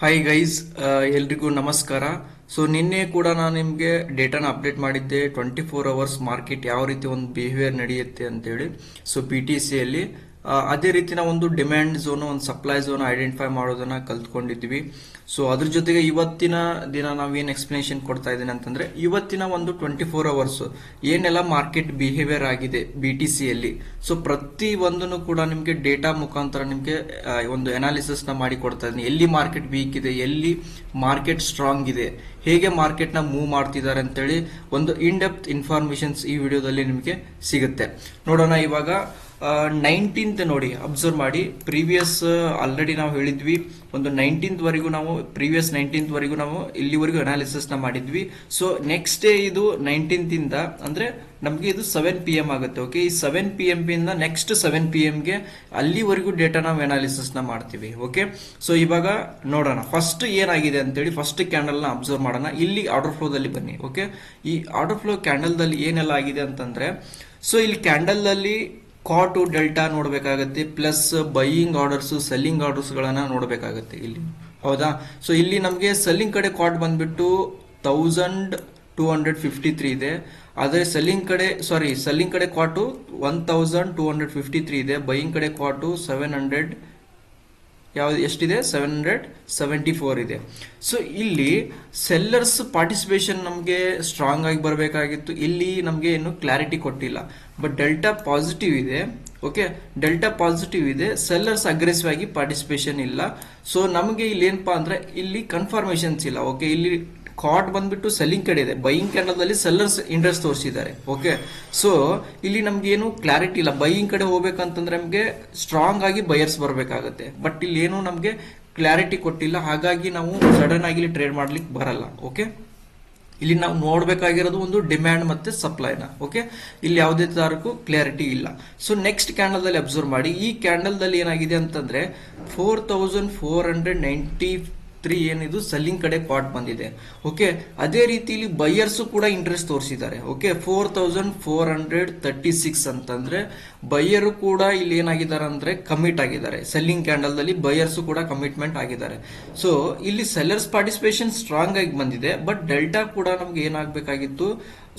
Hi guys, ಎಲ್ರಿಗೂ ನಮಸ್ಕಾರ. So ನಿನ್ನೆ ಕೂಡ ನಾನು ನಿಮಗೆ ಡೇಟಾನ ಅಪ್ಡೇಟ್ ಮಾಡಿದ್ದೆ 24 ಅವರ್ಸ್ ಮಾರ್ಕೆಟ್ ಯಾವ ರೀತಿ ಒಂದು ಬಿಹೇವಿಯರ್ ನಡೆಯುತ್ತೆ ಅಂತೇಳಿ. ಸೊ ಬಿ ಟಿ ಸಿಯಲ್ಲಿ ಅದೇ ರೀತಿ ನಾವು ಒಂದು ಡಿಮ್ಯಾಂಡ್ ಝೋನ್ ಒಂದು ಸಪ್ಲೈ ಝೋನ್ ಐಡೆಂಟಿಫೈ ಮಾಡೋದನ್ನ ಕಲ್ತ್ಕೊಂಡಿದ್ವಿ. ಸೊ ಅದ್ರ ಜೊತೆಗೆ ಇವತ್ತಿನ ದಿನ ನಾವೇನು ಎಕ್ಸ್ಪ್ಲನೇಷನ್ ಕೊಡ್ತಾ ಇದ್ದೀನಿ ಅಂತಂದ್ರೆ ಇವತ್ತಿನ ಒಂದು 24 ಅವರ್ಸ್ ಏನೆಲ್ಲ ಮಾರ್ಕೆಟ್ ಬಿಹೇವಿಯರ್ ಆಗಿದೆ ಬಿ ಟಿ ಸಿಯಲ್ಲಿ. ಸೊ ಪ್ರತಿ ಒಂದನ್ನು ಕೂಡ ನಿಮಗೆ ಡೇಟಾ ಮುಖಾಂತರ ನಿಮಗೆ ಒಂದು ಅನಾಲಿಸಿಸ್ ನ ಮಾಡಿ ಕೊಡ್ತಾ ಇದ್ದೀನಿ. ಎಲ್ಲಿ ಮಾರ್ಕೆಟ್ ವೀಕ್ ಇದೆ, ಎಲ್ಲಿ ಮಾರ್ಕೆಟ್ ಸ್ಟ್ರಾಂಗ್ ಇದೆ, ಹೇಗೆ ಮಾರ್ಕೆಟ್ ನ ಮೂವ್ ಮಾಡ್ತಿದ್ದಾರೆ ಅಂತೇಳಿ ಒಂದು ಇನ್ ಡೆಪ್ತ್ ಇನ್ಫಾರ್ಮೇಶನ್ಸ್ ಈ ವಿಡಿಯೋದಲ್ಲಿ ನಿಮಗೆ ಸಿಗುತ್ತೆ. ನೋಡೋಣ. ಇವಾಗ 19th ನೋಡಿ, ಅಬ್ಸರ್ವ್ ಮಾಡಿ. ಪ್ರೀವಿಯಸ್ ಆಲ್ರೆಡಿ ನಾವು ಹೇಳಿದ್ವಿ ಒಂದು 19th ವರೆಗೂ ನಾವು ಪ್ರೀವಿಯಸ್ 19th ವರೆಗೂ ನಾವು ಇಲ್ಲಿವರೆಗೂ ಅನಾಲಿಸಿಸ್ ನ ಮಾಡಿದ್ವಿ. ಸೊ ನೆಕ್ಸ್ಟ್ ಡೇ ಇದು 19th ಇಂದ ಅಂದ್ರೆ ನಮಗೆ ಇದು 7 PM ಆಗುತ್ತೆ. ಓಕೆ, ಈ 7 PM ಇಂದ ನೆಕ್ಸ್ಟ್ 7 PM ಗೆ ಅಲ್ಲಿವರೆಗೂ ಡೇಟಾ ನಾವು ಅನಾಲಿಸಿಸ್ ನ ಮಾಡ್ತೀವಿ. ಓಕೆ, ಸೊ ಇವಾಗ ನೋಡೋಣ ಫಸ್ಟ್ ಏನಾಗಿದೆ ಅಂತೇಳಿ. ಫಸ್ಟ್ ಕ್ಯಾಂಡಲ್ ನ ಅಬ್ಸರ್ವ್ ಮಾಡೋಣ. ಇಲ್ಲಿ ಆರ್ಡರ್ ಫ್ಲೋದಲ್ಲಿ ಬನ್ನಿ. ಓಕೆ, ಈ ಆರ್ಡರ್ ಫ್ಲೋ ಕ್ಯಾಂಡಲ್ ದಲ್ಲಿ ಏನೆಲ್ಲ ಆಗಿದೆ ಅಂತಂದ್ರೆ, ಸೊ ಇಲ್ಲಿ ಕ್ಯಾಂಡಲ್ ಅಲ್ಲಿ ಕಾಟು ಡೆಲ್ಟಾ ನೋಡಬೇಕಾಗತ್ತೆ, plus buying orders selling orders ಗಳನ್ನ ನೋಡಬೇಕಾಗತ್ತೆ ಇಲ್ಲಿ. ಹೌದಾ? ಸೊ ಇಲ್ಲಿ ನಮಗೆ ಸೆಲ್ಲಿಂಗ್ ಕಡೆ ಕಾಟ್ ಬಂದ್ಬಿಟ್ಟು 1253 ಇದೆ. ಆದರೆ ಸೆಲ್ಲಿಂಗ್ ಕಡೆ ಕಾಟು 1253 ಇದೆ. ಬೈಯಿಂಗ್ ಕಡೆ ಕಾಟು 700 ಎಷ್ಟಿದೆ? 774 ಇದೆ. ಸೊ ಇಲ್ಲಿ ಸೆಲ್ಲರ್ಸ್ ಪಾರ್ಟಿಸಿಪೇಷನ್ ನಮಗೆ ಸ್ಟ್ರಾಂಗ್ ಆಗಿ ಬರಬೇಕಾಗಿತ್ತು. ಇಲ್ಲಿ ನಮಗೆ ಏನು ಕ್ಲಾರಿಟಿ ಕೊಟ್ಟಿಲ್ಲ, ಬಟ್ ಡೆಲ್ಟಾ ಪಾಸಿಟಿವ್ ಇದೆ. ಓಕೆ, ಡೆಲ್ಟಾ ಪಾಸಿಟಿವ್ ಇದೆ, ಸೆಲ್ಲರ್ಸ್ ಅಗ್ರೆಸಿವ್ ಆಗಿ ಪಾರ್ಟಿಸಿಪೇಷನ್ ಇಲ್ಲ. ಸೊ ನಮಗೆ ಇಲ್ಲಿ ಏನಪ್ಪಾ ಅಂದ್ರೆ ಇಲ್ಲಿ ಕನ್ಫರ್ಮೇಶನ್ಸ್ ಇಲ್ಲ. ಓಕೆ, ಇಲ್ಲಿ ಕಾಟ್ ಬಂದ್ಬಿಟ್ಟು ಸೆಲ್ಲಿಂಗ್ ಕಡೆ ಇದೆ, ಬೈಯಿಂಗ್ ಕ್ಯಾಂಡಲ್ದಲ್ಲಿ ಸೆಲ್ಲರ್ಸ್ ಇಂಟ್ರೆಸ್ಟ್ ತೋರಿಸಿದ್ದಾರೆ. ಓಕೆ, ಸೊ ಇಲ್ಲಿ ನಮ್ಗೆ ಏನು ಕ್ಲಾರಿಟಿ ಇಲ್ಲ. ಬೈಯಿಂಗ್ ಕಡೆ ಹೋಗ್ಬೇಕಂತಂದ್ರೆ ನಮಗೆ ಸ್ಟ್ರಾಂಗ್ ಆಗಿ ಬಯರ್ಸ್ ಬರಬೇಕಾಗತ್ತೆ, ಬಟ್ ಇಲ್ಲಿ ಏನು ನಮಗೆ ಕ್ಲಾರಿಟಿ ಕೊಟ್ಟಿಲ್ಲ. ಹಾಗಾಗಿ ನಾವು ಸಡನ್ ಆಗಿ ಟ್ರೇಡ್ ಮಾಡ್ಲಿಕ್ಕೆ ಬರಲ್ಲ. ಓಕೆ, ಇಲ್ಲಿ ನಾವು ನೋಡ್ಬೇಕಾಗಿರೋದು ಒಂದು ಡಿಮ್ಯಾಂಡ್ ಮತ್ತೆ ಸಪ್ಲೈನ. ಓಕೆ, ಇಲ್ಲಿ ಯಾವುದೇ ತರಕ್ಕೂ ಕ್ಲಾರಿಟಿ ಇಲ್ಲ. ಸೊ ನೆಕ್ಸ್ಟ್ ಕ್ಯಾಂಡಲ್ ದಲ್ಲಿ ಅಬ್ಸರ್ವ್ ಮಾಡಿ. ಈ ಕ್ಯಾಂಡಲ್ ದಲ್ಲಿ ಏನಾಗಿದೆ ಅಂತಂದ್ರೆ 4493 ಏನಿದು ಸೆಲ್ಲಿಂಗ್ ಕಡೆ ಕಾಟ್ ಬಂದಿದೆ. ಓಕೆ, ಅದೇ ರೀತಿ ಇಲ್ಲಿ ಬೈಯರ್ಸ್ ಕೂಡ ಇಂಟ್ರೆಸ್ಟ್ ತೋರಿಸಿದ್ದಾರೆ. ಓಕೆ, 4436 ಅಂತಂದ್ರೆ ಬೈಯರ್ ಕೂಡ ಇಲ್ಲಿ ಏನಾಗಿದ್ದಾರೆ ಅಂದ್ರೆ ಕಮಿಟ್ ಆಗಿದ್ದಾರೆ. ಸೆಲ್ಲಿಂಗ್ ಕ್ಯಾಂಡಲ್ ದಲ್ಲಿ ಬೈಯರ್ಸ್ ಕೂಡ ಕಮಿಟ್ಮೆಂಟ್ ಆಗಿದ್ದಾರೆ. ಸೊ ಇಲ್ಲಿ ಸೆಲ್ಲರ್ಸ್ ಪಾರ್ಟಿಸಿಪೇಷನ್ ಸ್ಟ್ರಾಂಗ್ ಆಗಿ ಬಂದಿದೆ, ಬಟ್ ಡೆಲ್ಟಾ ಕೂಡ ನಮ್ಗೆ ಏನಾಗಬೇಕಾಗಿತ್ತು,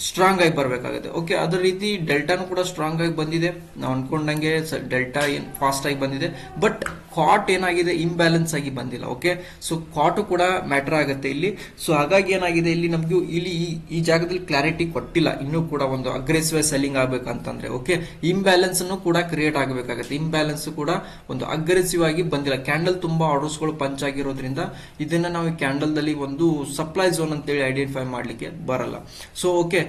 ಸ್ಟ್ರಾಂಗ್ ಆಗಿ ಬರಬೇಕಾಗುತ್ತೆ. ಓಕೆ, ಅದೇ ರೀತಿ ಡೆಲ್ಟಾನು ಕೂಡ ಸ್ಟ್ರಾಂಗ್ ಆಗಿ ಬಂದಿದೆ. ನಾವು ಅನ್ಕೊಂಡಂಗೆ ಡೆಲ್ಟಾ ಏನ್ ಫಾಸ್ಟ್ ಆಗಿ ಬಂದಿದೆ, ಬಟ್ ಕಾಟ್ ಏನಾಗಿದೆ ಇಂಬ್ಯಾಲೆನ್ಸ್ ಆಗಿ ಬಂದಿಲ್ಲ. ಓಕೆ, ಸೊ ಕಾಟು ಕೂಡ ಮ್ಯಾಟರ್ ಆಗುತ್ತೆ ಇಲ್ಲಿ. ಸೊ ಹಾಗಾಗಿ ಏನಾಗಿದೆ ಇಲ್ಲಿ ನಮ್ಗೆ ಇಲ್ಲಿ ಈ ಜಾಗದಲ್ಲಿ ಕ್ಲಾರಿಟಿ ಕೊಟ್ಟಿಲ್ಲ. ಇನ್ನೂ ಕೂಡ ಒಂದು ಅಗ್ರೆಸಿವ್ ಸೆಲ್ಲಿಂಗ್ ಆಗ್ಬೇಕಂತಂದ್ರೆ ಓಕೆ, ಇಂಬ್ಯಾಲೆನ್ಸ್ ಅನ್ನು ಕೂಡ ಕ್ರಿಯೇಟ್ ಆಗಬೇಕಾಗುತ್ತೆ. ಇಂಬ್ಯಾಲೆನ್ಸ್ ಕೂಡ ಒಂದು ಅಗ್ರೆಸಿವ್ ಆಗಿ ಬಂದಿಲ್ಲ. ಕ್ಯಾಂಡಲ್ ತುಂಬಾ ಆರ್ಡರ್ಸ್ ಗಳು ಪಂಚ್ ಆಗಿರೋದ್ರಿಂದ ಇದನ್ನ ನಾವು ಈ ಕ್ಯಾಂಡಲ್ ದಲ್ಲಿ ಒಂದು ಸಪ್ಲೈ ಝೋನ್ ಅಂತೇಳಿ ಐಡೆಂಟಿಫೈ ಮಾಡ್ಲಿಕ್ಕೆ ಬರಲ್ಲ. ಸೊ ಓಕೆ,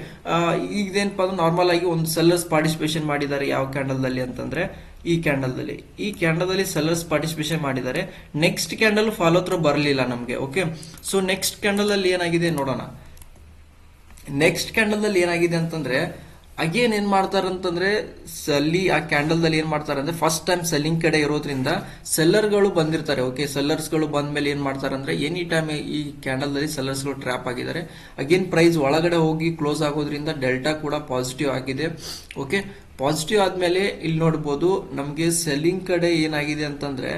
ಈಗೇನಪ್ಪ ಅಂದ್ರೆ ನಾರ್ಮಲ್ ಆಗಿ ಒಂದು ಸೆಲ್ಲರ್ಸ್ ಪಾರ್ಟಿಸಿಪೇಷನ್ ಮಾಡಿದ್ದಾರೆ. ಯಾವ ಕ್ಯಾಂಡಲ್ ದಲ್ಲಿ ಅಂತಂದ್ರೆ ಈ ಕ್ಯಾಂಡಲ್ ದಲ್ಲಿ ಸೆಲ್ಲರ್ಸ್ ಪಾರ್ಟಿಸಿಪೇಷನ್ ಮಾಡಿದ್ದಾರೆ. ನೆಕ್ಸ್ಟ್ ಕ್ಯಾಂಡಲ್ ಫಾಲೋ ಥ್ರೂ ಬರಲಿಲ್ಲ ನಮಗೆ. ಓಕೆ, ಸೊ ನೆಕ್ಸ್ಟ್ ಕ್ಯಾಂಡಲ್ ಅಲ್ಲಿ ಏನಾಗಿದೆ ನೋಡೋಣ. ನೆಕ್ಸ್ಟ್ ಕ್ಯಾಂಡಲ್ ದಲ್ಲಿ ಏನಾಗಿದೆ ಅಂತಂದ್ರೆ ಅಗೇನ್ ಏನ್ ಮಾಡ್ತಾರೆ ಅಂತಂದ್ರೆ ಅಲ್ಲಿ ಆ ಕ್ಯಾಂಡಲ್ ದಲ್ಲಿ ಏನ್ ಮಾಡ್ತಾರೆ ಅಂದ್ರೆ ಫಸ್ಟ್ ಟೈಮ್ ಸೆಲ್ಲಿಂಗ್ ಕಡೆ ಇರೋದ್ರಿಂದ ಸೆಲ್ಲರ್ ಗಳು ಬಂದಿರ್ತಾರೆ. ಓಕೆ, ಸೆಲ್ಲರ್ಸ್ ಗಳು ಬಂದ ಮೇಲೆ ಏನ್ ಮಾಡ್ತಾರೆ ಅಂದ್ರೆ ಎನಿ ಟೈಮ್ ಈ ಕ್ಯಾಂಡಲ್ ದಲ್ಲಿ ಸೆಲ್ಲರ್ಸ್ ಗಳು ಟ್ರ್ಯಾಪ್ ಆಗಿದ್ದಾರೆ. ಅಗೇನ್ ಪ್ರೈಸ್ ಒಳಗಡೆ ಹೋಗಿ ಕ್ಲೋಸ್ ಆಗೋದ್ರಿಂದ ಡೆಲ್ಟಾ ಕೂಡ ಪಾಸಿಟಿವ್ ಆಗಿದೆ. ಓಕೆ, ಪಾಸಿಟಿವ್ ಆದ್ಮೇಲೆ ಇಲ್ಲಿ ನೋಡ್ಬೋದು ನಮ್ಗೆ ಸೆಲ್ಲಿಂಗ್ ಕಡೆ ಏನಾಗಿದೆ ಅಂತಂದ್ರೆ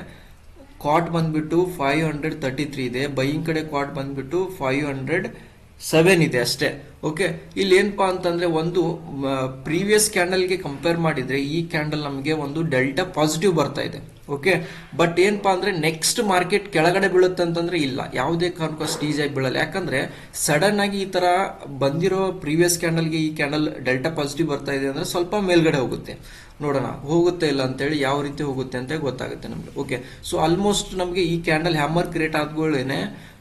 ಕಾಟ್ ಬಂದ್ಬಿಟ್ಟು 533 ಇದೆ. ಬೈಯಿಂಗ್ ಕಡೆ ಕಾಟ್ ಬಂದ್ಬಿಟ್ಟು 507 ಇದೆ ಅಷ್ಟೇ. ಓಕೆ, ಇಲ್ಲಿ ಏನಪ್ಪಾ ಅಂತಂದ್ರೆ ಒಂದು ಪ್ರೀವಿಯಸ್ ಕ್ಯಾಂಡಲ್ಗೆ ಕಂಪೇರ್ ಮಾಡಿದ್ರೆ ಈ ಕ್ಯಾಂಡಲ್ ನಮಗೆ ಒಂದು ಡೆಲ್ಟಾ ಪಾಸಿಟಿವ್ ಬರ್ತಾ ಇದೆ. ಓಕೆ, ಬಟ್ ಏನಪ್ಪಾ ಅಂದ್ರೆ ನೆಕ್ಸ್ಟ್ ಮಾರ್ಕೆಟ್ ಕೆಳಗಡೆ ಬೀಳುತ್ತೆ ಅಂತಂದ್ರೆ ಇಲ್ಲ, ಯಾವುದೇ ಕಾರಣಕ್ಕೂ ಸ್ಟೀಜ್ ಆಗಿ ಬೀಳಲ್ಲ. ಯಾಕಂದ್ರೆ ಸಡನ್ ಆಗಿ ಈ ತರ ಬಂದಿರೋ ಪ್ರೀವಿಯಸ್ ಕ್ಯಾಂಡಲ್ಗೆ ಈ ಕ್ಯಾಂಡಲ್ ಡೆಲ್ಟಾ ಪಾಸಿಟಿವ್ ಬರ್ತಾ ಇದೆ ಅಂದ್ರೆ ಸ್ವಲ್ಪ ಮೇಲ್ಗಡೆ ಹೋಗುತ್ತೆ. ನೋಡೋಣ ಹೋಗುತ್ತೆ ಇಲ್ಲ ಅಂತೇಳಿ, ಯಾವ ರೀತಿ ಹೋಗುತ್ತೆ ಅಂತ ಗೊತ್ತಾಗುತ್ತೆ ನಮ್ಗೆ. ಓಕೆ, ಸೊ ಆಲ್ಮೋಸ್ಟ್ ನಮಗೆ ಈ ಕ್ಯಾಂಡಲ್ ಹ್ಯಾಮರ್ ಕ್ರಿಯೇಟ್ ಆದ್ಗಳೇನೆ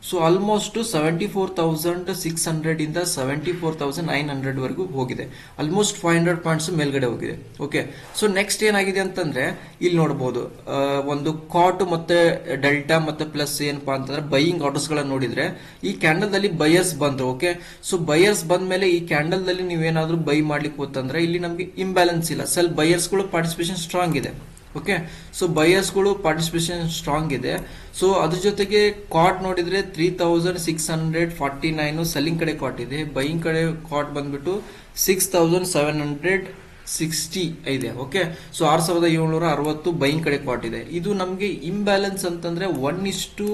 ಸೊ ಆಲ್ಮೋಸ್ಟ್ 74,600 ಇಂದ 74,900 ವರೆಗೂ ಹೋಗಿದೆ. ಆಲ್ಮೋಸ್ಟ್ 500 ಪಾಯಿಂಟ್ಸ್ ಮೇಲ್ಗಡೆ ಹೋಗಿದೆ. ಓಕೆ, ಸೊ ನೆಕ್ಸ್ಟ್ ಏನಾಗಿದೆ ಅಂತಂದ್ರೆ ಇಲ್ಲಿ ನೋಡಬಹುದು ಒಂದು ಕಾಟ್ ಮತ್ತೆ ಡೆಲ್ಟಾ ಮತ್ತೆ ಪ್ಲಸ್ ಏನಪ್ಪಾ ಅಂತಂದ್ರೆ ಬೈಯಿಂಗ್ ಆರ್ಡರ್ಸ್ ಗಳನ್ನ ನೋಡಿದ್ರೆ ಈ ಕ್ಯಾಂಡಲ್ ದಲ್ಲಿ ಬಯರ್ಸ್ ಬಂದ್ರು. ಓಕೆ, ಸೊ ಬಯರ್ಸ್ ಬಂದ ಮೇಲೆ ಈ ಕ್ಯಾಂಡಲ್ ದಲ್ಲಿ ನೀವೇನಾದ್ರೂ ಬೈ ಮಾಡ್ಲಿಕ್ಕೆ ಹೋತಂದ್ರೆ ಇಲ್ಲಿ ನಮ್ಗೆ ಇಂಬ್ಯಾಲೆನ್ಸ್ ಇಲ್ಲ. ಬಯರ್ಸ್ ಗಳು ಪಾರ್ಟಿಸಿಪೇಷನ್ ಸ್ಟ್ರಾಂಗ್ ಇದೆ. ಓಕೆ, ಸೊ ಬಯರ್ಸ್ ಗಳು ಪಾರ್ಟಿಸಿಪೇಷನ್ ಸ್ಟ್ರಾಂಗ್ ಇದೆ. ಸೊ ಅದ್ರ ಜೊತೆಗೆ ಕಾಟ್ ನೋಡಿದ್ರೆ 3649 ಸೆಲ್ಲಿಂಗ್ ಕಡೆ ಕಾಟ್ ಇದೆ. ಬೈಯಿಂಗ್ ಕಡೆ ಕಾಟ್ ಬಂದ್ಬಿಟ್ಟು 6760 ಇದೆ. ಓಕೆ, ಸೊ 6760 ಬೈಯಿಂಗ್ ಕಡೆ ಕಾಟ್ ಇದೆ. ಇದು ನಮ್ಗೆ ಇಂಬ್ಯಾಲೆನ್ಸ್ ಅಂತಂದ್ರೆ 1:1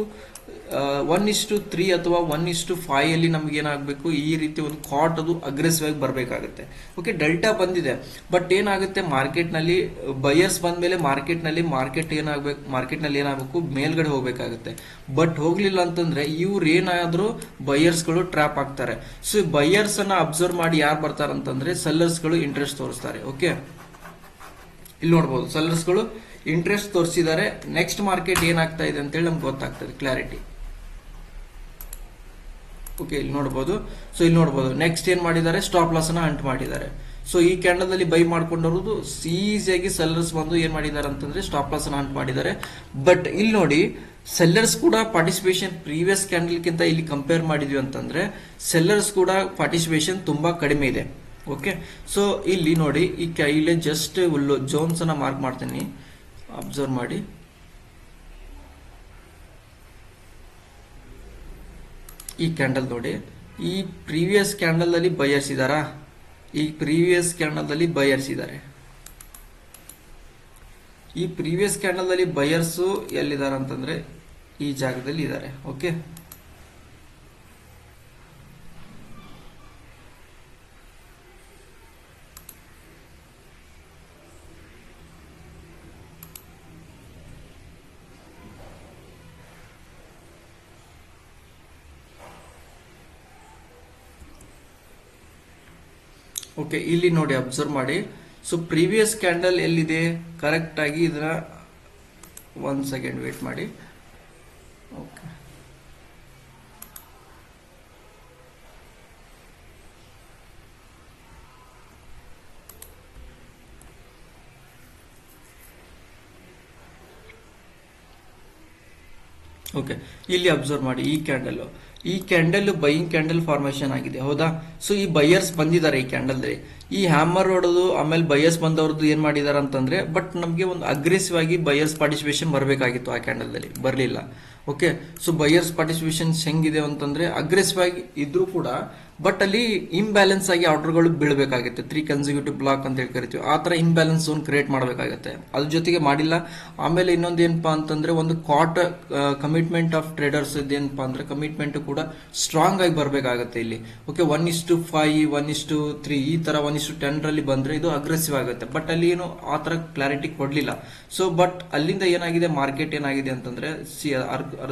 1:3 ಅಥವಾ 1:5 ಅಲ್ಲಿ ನಮ್ಗೆ ಏನಾಗಬೇಕು, ಈ ರೀತಿ ಒಂದು ಕಾಟ್ ಅದು ಅಗ್ರೆಸಿವ್ ಆಗಿ ಬರಬೇಕಾಗುತ್ತೆ. ಓಕೆ, ಡೆಲ್ಟಾ ಬಂದಿದೆ, ಬಟ್ ಏನಾಗುತ್ತೆ ಮಾರ್ಕೆಟ್ನಲ್ಲಿ ಬಯರ್ಸ್ ಬಂದ್ಮೇಲೆ ಮಾರ್ಕೆಟ್ನಲ್ಲಿ ಏನಾಗಬೇಕು, ಮೇಲ್ಗಡೆ ಹೋಗ್ಬೇಕಾಗುತ್ತೆ. ಬಟ್ ಹೋಗ್ಲಿಲ್ಲ ಅಂತಂದ್ರೆ ಇವ್ರು ಏನಾದ್ರೂ ಬಯರ್ಸ್ಗಳು ಟ್ರ್ಯಾಪ್ ಆಗ್ತಾರೆ. ಸೊ ಬಯರ್ಸ್ ಅನ್ನ ಅಬ್ಸರ್ವ್ ಮಾಡಿ ಯಾರು ಬರ್ತಾರೆ ಅಂತಂದ್ರೆ ಸೆಲ್ಲರ್ಸ್ಗಳು ಇಂಟ್ರೆಸ್ಟ್ ತೋರಿಸ್ತಾರೆ. ಓಕೆ, ಇಲ್ಲಿ ನೋಡ್ಬೋದು ಸೆಲ್ಲರ್ಸ್ಗಳು ಇಂಟ್ರೆಸ್ಟ್ ತೋರಿಸಿದ್ದಾರೆ. ನೆಕ್ಸ್ಟ್ ಮಾರ್ಕೆಟ್ ಏನಾಗ್ತಾ ಇದೆ ಅಂತೇಳಿ ನಮ್ಗೆ ಗೊತ್ತಾಗ್ತದೆ, ಕ್ಲಾರಿಟಿ. ಓಕೆ, ಇಲ್ಲಿ ನೋಡ್ಬೋದು. ಸೊ ಇಲ್ಲಿ ನೋಡ್ಬೋದು ನೆಕ್ಸ್ಟ್ ಏನ್ ಮಾಡಿದ್ದಾರೆ, ಸ್ಟಾಪ್ ಲಾಸ್ ಅನ್ನ ಹಂಟ್ ಮಾಡಿದ್ದಾರೆ. ಸೊ ಈ ಕ್ಯಾಂಡಲ್ ಅಲ್ಲಿ ಬೈ ಮಾಡ್ಕೊಂಡಿರೋದು ಈಸಿಯಾಗಿ ಸೆಲ್ಲರ್ಸ್ ಬಂದು ಏನ್ ಮಾಡಿದ್ದಾರೆ ಅಂತಂದ್ರೆ ಸ್ಟಾಪ್ ಲಾಸ್ ಅನ್ನ ಹಂಟ್ ಮಾಡಿದ್ದಾರೆ. ಬಟ್ ಇಲ್ಲಿ ನೋಡಿ ಸೆಲ್ಲರ್ಸ್ ಕೂಡ ಪಾರ್ಟಿಸಿಪೇಷನ್ ಪ್ರೀವಿಯಸ್ ಕ್ಯಾಂಡಲ್ಗಿಂತ ಇಲ್ಲಿ ಕಂಪೇರ್ ಮಾಡಿದ್ವಿ ಅಂತಂದ್ರೆ ಸೆಲ್ಲರ್ಸ್ ಕೂಡ ಪಾರ್ಟಿಸಿಪೇಷನ್ ತುಂಬಾ ಕಡಿಮೆ ಇದೆ. ಓಕೆ, ಸೊ ಇಲ್ಲಿ ನೋಡಿ ಇಲ್ಲಿ ಜಸ್ಟ್ ಜೋನ್ಸ್ ಅನ್ನ ಮಾರ್ಕ್ ಮಾಡ್ತೀನಿ, ಅಬ್ಸರ್ವ್ ಮಾಡಿ. ಈ ಕ್ಯಾಂಡಲ್ ನೋಡಿ, ಈ ಪ್ರೀವಿಯಸ್ ಕ್ಯಾಂಡಲ್ ಅಲ್ಲಿ ಬಯರ್ಸ್ ಇದಾರಾ, ಈ ಪ್ರೀವಿಯಸ್ ಕ್ಯಾಂಡಲ್ ಅಲ್ಲಿ ಬಯರ್ಸ್ ಇದ್ದಾರೆ. ಈ ಪ್ರೀವಿಯಸ್ ಕ್ಯಾಂಡಲ್ ಅಲ್ಲಿ ಬಯರ್ಸ್ ಎಲ್ಲಿದ್ದಾರೆ ಅಂತಂದ್ರೆ ಈ ಜಾಗದಲ್ಲಿ ಇದ್ದಾರೆ. ಓಕೆ, ಓಕೆ, ಇಲ್ಲಿ ನೋಡಿ ಅಬ್ಸರ್ವ್ ಮಾಡಿ. ಸೊ ಪ್ರೀವಿಯಸ್ ಕ್ಯಾಂಡಲ್ ಎಲ್ಲಿದೆ ಕರೆಕ್ಟ್ ಆಗಿ, ಇದನ್ನ 1 ಸೆಕೆಂಡ್ ವೇಟ್ ಮಾಡಿ. ಓಕೆ, ಓಕೆ, ಇಲ್ಲಿ ಅಬ್ಸರ್ವ್ ಮಾಡಿ. ಈ ಕ್ಯಾಂಡಲ್ ಬೈಯಿಂಗ್ ಕ್ಯಾಂಡಲ್ ಫಾರ್ಮೇಶನ್ ಆಗಿದೆ, ಹೌದಾ? ಸೊ ಈ ಬೈಯರ್ಸ್ ಬಂದಿದ್ದಾರೆ ಈ ಕ್ಯಾಂಡಲ್ ಅಲ್ಲಿ. ಈ ಹ್ಯಾಮರ್ ಹೊಡೆದು ಆಮೇಲೆ ಬೈಯರ್ಸ್ ಬಂದವ್ರದ್ದು ಏನ್ ಮಾಡಿದಾರೆ ಅಂತಂದ್ರೆ, ಬಟ್ ನಮ್ಗೆ ಒಂದು ಅಗ್ರೆಸಿವ್ ಆಗಿ ಬೈಯರ್ಸ್ ಪಾರ್ಟಿಸಿಪೇಷನ್ ಬರಬೇಕಾಗಿತ್ತು, ಆ ಕ್ಯಾಂಡಲ್ ಅಲ್ಲಿ ಬರಲಿಲ್ಲ. ಓಕೆ, ಸೊ ಬೈಯರ್ಸ್ ಪಾರ್ಟಿಸಿಪೇಷನ್ ಹೆಂಗಿದೆ ಅಂತಂದ್ರೆ ಅಗ್ರೆಸಿವ್ ಆಗಿ ಇದ್ರೂ ಕೂಡ, ಬಟ್ ಅಲ್ಲಿ ಇಂಬ್ಯಾಲೆನ್ಸ್ ಆಗಿ ಆರ್ಡರ್ಗಳು ಬೀಳಬೇಕಾಗುತ್ತೆ. 3 ಕನ್ಸಿಕ್ಯೂಟಿವ್ ಬ್ಲಾಕ್ ಅಂತ ಹೇಳಿ ಕರಿತೀವಿ, ಆ ತರ ಇಂಬ್ಯಾಲೆನ್ಸ್ ಝೋನ್ ಕ್ರಿಯೇಟ್ ಮಾಡಬೇಕಾಗುತ್ತೆ. ಅದ್ರ ಜೊತೆಗೆ ಮಾಡಿಲ್ಲ. ಆಮೇಲೆ ಇನ್ನೊಂದು ಏನಪ್ಪಾ ಅಂತಂದ್ರೆ ಒಂದು ಕಮಿಟ್ಮೆಂಟ್ ಆಫ್ ಟ್ರೇಡರ್ಸ್ ಇದೇನಪ್ಪಾ ಅಂದ್ರೆ ಕಮಿಟ್ಮೆಂಟ್ ಕೂಡ ಸ್ಟ್ರಾಂಗ್ ಆಗಿ ಬರಬೇಕಾಗುತ್ತೆ ಇಲ್ಲಿ. ಓಕೆ, 1:5, 1:3 ಈ ತರ 1:10 ರಲ್ಲಿ ಬಂದ್ರೆ ಇದು ಅಗ್ರೆಸಿವ್ ಆಗುತ್ತೆ. ಬಟ್ ಅಲ್ಲಿ ಏನು ಆ ತರ ಕ್ಲಾರಿಟಿ ಕೊಡ್ಲಿಲ್ಲ. ಸೊ ಬಟ್ ಅಲ್ಲಿಂದ ಏನಾಗಿದೆ, ಮಾರ್ಕೆಟ್ ಏನಾಗಿದೆ ಅಂತಂದ್ರೆ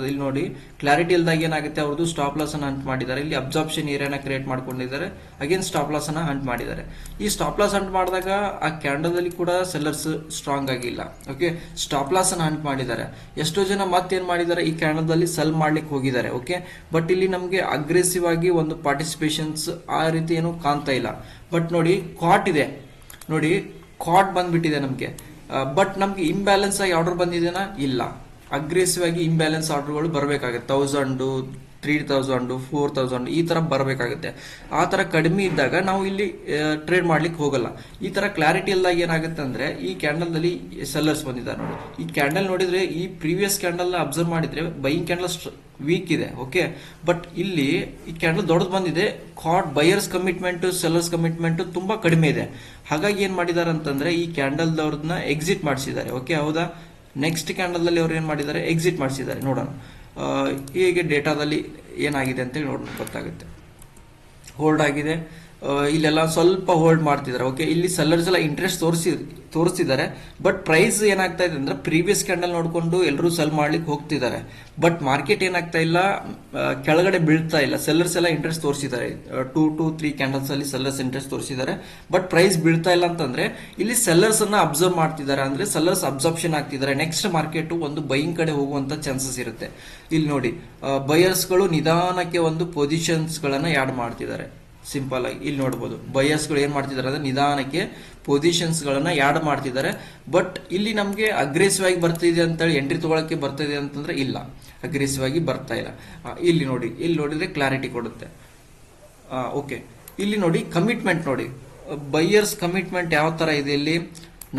ಇಲ್ಲಿ ನೋಡಿ ಕ್ಲಾರಿಟಿ ಇಲ್ದಾಗ ಏನಾಗುತ್ತೆ, ಅವ್ರದ್ದು ಸ್ಟಾಪ್ ಲಾಸ್ ಅನ್ನ ಹಂಟ್ ಮಾಡಿದ್ದಾರೆ. ಇಲ್ಲಿ ಅಬ್ಸಾರ್ಪ್ಷನ್ ಏರಿಯಾನ ಕ್ರಿಯೇಟ್ ಮಾಡ್ಕೊಂಡಿದ್ದಾರೆ, ಅಗೇನ್ ಸ್ಟಾಪ್ ಲಾಸ್ ಅನ್ನ ಹಂಟ್ ಮಾಡಿದ್ದಾರೆ. ಈ ಸ್ಟಾಪ್ ಲಾಸ್ ಹಂಟ್ ಮಾಡಿದಾಗ ಆ ಕ್ಯಾಂಡಲ್ ಅಲ್ಲಿ ಕೂಡ ಸೆಲ್ಲರ್ಸ್ ಸ್ಟ್ರಾಂಗ್ ಆಗಿಲ್ಲ. ಓಕೆ, ಸ್ಟಾಪ್ ಲಾಸ್ ಅನ್ನ ಹಂಟ್ ಮಾಡಿದ್ದಾರೆ. ಎಷ್ಟೋ ಜನ ಮತ್ತೇನ್ ಮಾಡಿದ್ದಾರೆ, ಈ ಕ್ಯಾಂಡಲ್ ಅಲ್ಲಿ ಸೆಲ್ ಮಾಡ್ಲಿಕ್ಕೆ ಹೋಗಿದ್ದಾರೆ. ಓಕೆ, ಬಟ್ ಇಲ್ಲಿ ನಮ್ಗೆ ಅಗ್ರೆಸಿವ್ ಆಗಿ ಒಂದು ಪಾರ್ಟಿಸಿಪೇಷನ್ಸ್ ಆ ರೀತಿ ಏನು ಕಾಣ್ತಾ ಇಲ್ಲ. ಬಟ್ ನೋಡಿ ಕಾಟ್ ಇದೆ, ನೋಡಿ ಕಾಟ್ ಬಂದ್ಬಿಟ್ಟಿದೆ ನಮ್ಗೆ. ಬಟ್ ನಮ್ಗೆ ಇಂಬ್ಯಾಲೆನ್ಸ್ ಆಗಿ ಆರ್ಡರ್ ಬಂದಿದೆನಾ, ಇಲ್ಲ. ಅಗ್ರೆಸಿವ್ ಆಗಿ ಇಂಬ್ಯಾಲೆನ್ಸ್ ಆರ್ಡರ್ಗಳು ಬರಬೇಕಾಗುತ್ತೆ. 1000, 3000, 4000 ಈ ತರ ಬರಬೇಕಾಗುತ್ತೆ. ಆ ತರ ಕಡಿಮೆ ಇದ್ದಾಗ ನಾವು ಇಲ್ಲಿ ಟ್ರೇಡ್ ಮಾಡ್ಲಿಕ್ಕೆ ಹೋಗಲ್ಲ. ಈ ತರ ಕ್ಲಾರಿಟಿ ಇಲ್ದಾಗ ಏನಾಗುತ್ತೆ ಅಂದ್ರೆ, ಈ ಕ್ಯಾಂಡಲ್ ನಲ್ಲಿ ಸೆಲ್ಲರ್ಸ್ ಬಂದಿದ್ದಾರೆ ನೋಡಿ. ಈ ಕ್ಯಾಂಡಲ್ ನೋಡಿದ್ರೆ, ಈ ಪ್ರೀವಿಯಸ್ ಕ್ಯಾಂಡಲ್ ಅಬ್ಸರ್ವ್ ಮಾಡಿದ್ರೆ ಬೈಯಿಂಗ್ ಕ್ಯಾಂಡಲ್ ವೀಕ್ ಇದೆ. ಓಕೆ, ಬಟ್ ಇಲ್ಲಿ ಈ ಕ್ಯಾಂಡಲ್ ದೊಡ್ಡದು ಬಂದಿದೆ. ಬಯರ್ಸ್ ಕಮಿಟ್ಮೆಂಟ್, ಸೆಲ್ಲರ್ಸ್ ಕಮಿಟ್ಮೆಂಟ್ ತುಂಬಾ ಕಡಿಮೆ ಇದೆ. ಹಾಗಾಗಿ ಏನ್ ಮಾಡಿದ್ದಾರೆ ಅಂತಂದ್ರೆ ಈ ಕ್ಯಾಂಡಲ್ ದವ್ರನ್ನ ಎಕ್ಸಿಟ್ ಮಾಡಿಸಿದ್ದಾರೆ. ಓಕೆ, ಹೌದಾ? ನೆಕ್ಸ್ಟ್ ಕ್ಯಾಂಡಲ್ ಅಲ್ಲಿ ಅವ್ರು ಏನ್ ಮಾಡಿದ್ದಾರೆ, ಎಕ್ಸಿಟ್ ಮಾಡಿಸಿದ್ದಾರೆ. ನೋಡೋಣ ಹೇಗೆ ಡೇಟಾದಲ್ಲಿ ಏನಾಗಿದೆ ಅಂತೇಳಿ ನೋಡೋಣ, ಗೊತ್ತಾಗುತ್ತೆ. ಹೋಲ್ಡ್ ಆಗಿದೆ, ಇಲ್ಲೆಲ್ಲ ಸ್ವಲ್ಪ ಹೋಲ್ಡ್ ಮಾಡ್ತಿದ್ದಾರೆ. ಓಕೆ, ಇಲ್ಲಿ ಸೆಲ್ಲರ್ಸ್ ಎಲ್ಲ ಇಂಟ್ರೆಸ್ಟ್ ತೋರಿಸ್ತಿದ್ದಾರೆ. ಬಟ್ ಪ್ರೈಸ್ ಏನಾಗ್ತಾ ಇದೆ ಅಂದ್ರೆ ಪ್ರೀವಿಯಸ್ ಕ್ಯಾಂಡಲ್ ನೋಡ್ಕೊಂಡು ಎಲ್ಲರೂ ಸೆಲ್ ಮಾಡ್ಲಿಕ್ಕೆ ಹೋಗ್ತಿದ್ದಾರೆ. ಬಟ್ ಮಾರ್ಕೆಟ್ ಏನಾಗ್ತಾ ಇಲ್ಲ, ಕೆಳಗಡೆ ಬೀಳ್ತಾ ಇಲ್ಲ. ಸೆಲ್ಲರ್ಸ್ ಎಲ್ಲ ಇಂಟ್ರೆಸ್ಟ್ ತೋರಿಸಿದ್ದಾರೆ. 2 to 3 ಕ್ಯಾಂಡಲ್ಸ್ ಅಲ್ಲಿ ಸೆಲ್ಲರ್ಸ್ ಇಂಟ್ರೆಸ್ಟ್ ತೋರಿಸಿದ್ದಾರೆ. ಬಟ್ ಪ್ರೈಸ್ ಬೀಳ್ತಾ ಇಲ್ಲ ಅಂತಂದ್ರೆ ಇಲ್ಲಿ ಸೆಲ್ಲರ್ಸ್ ಅನ್ನ ಅಬ್ಸರ್ವ್ ಮಾಡ್ತಿದ್ದಾರೆ, ಅಂದ್ರೆ ಸೆಲ್ಲರ್ಸ್ ಅಬ್ಸರ್ಪ್ಷನ್ ಆಗ್ತಿದ್ದಾರೆ. ನೆಕ್ಸ್ಟ್ ಮಾರ್ಕೆಟ್ ಒಂದು ಬೈಯಿಂಗ್ ಕಡೆ ಹೋಗುವಂತ ಚಾನ್ಸಸ್ ಇರುತ್ತೆ. ಇಲ್ಲಿ ನೋಡಿ ಬಯರ್ಸ್ ಗಳು ನಿಧಾನಕ್ಕೆ ಒಂದು ಪೊಸಿಷನ್ಸ್ ಗಳನ್ನ ಆಡ್ ಮಾಡ್ತಿದ್ದಾರೆ. ಸಿಂಪಲ್ ಆಗಿ ಇಲ್ಲಿ ನೋಡಬಹುದು, ಬಯರ್ಸ್ ಗಳು ಏನ್ ಮಾಡ್ತಿದ್ದಾರೆ ಅಂದ್ರೆ ನಿಧಾನಕ್ಕೆ ಪೊಸಿಷನ್ಸ್ ಗಳನ್ನ ಆಡ್ ಮಾಡ್ತಿದ್ದಾರೆ. ಬಟ್ ಇಲ್ಲಿ ನಮ್ಗೆ ಅಗ್ರೆಸಿವ್ ಆಗಿ ಬರ್ತಿದೆ ಅಂತೇಳಿ ಎಂಟ್ರಿ ತಗೊಳಕ್ಕೆ ಬರ್ತಿದೆ ಅಂತಂದ್ರೆ ಇಲ್ಲ, ಅಗ್ರೆಸಿವ್ ಆಗಿ ಬರ್ತಾ ಇಲ್ಲ. ಇಲ್ಲಿ ನೋಡಿ, ಇಲ್ಲಿ ನೋಡಿದ್ರೆ ಕ್ಲಾರಿಟಿ ಕೊಡುತ್ತೆ. ಓಕೆ, ಇಲ್ಲಿ ನೋಡಿ ಕಮಿಟ್ಮೆಂಟ್ ನೋಡಿ, ಬೈಯರ್ಸ್ ಕಮಿಟ್ಮೆಂಟ್ ಯಾವ ತರ ಇದೆ ಇಲ್ಲಿ,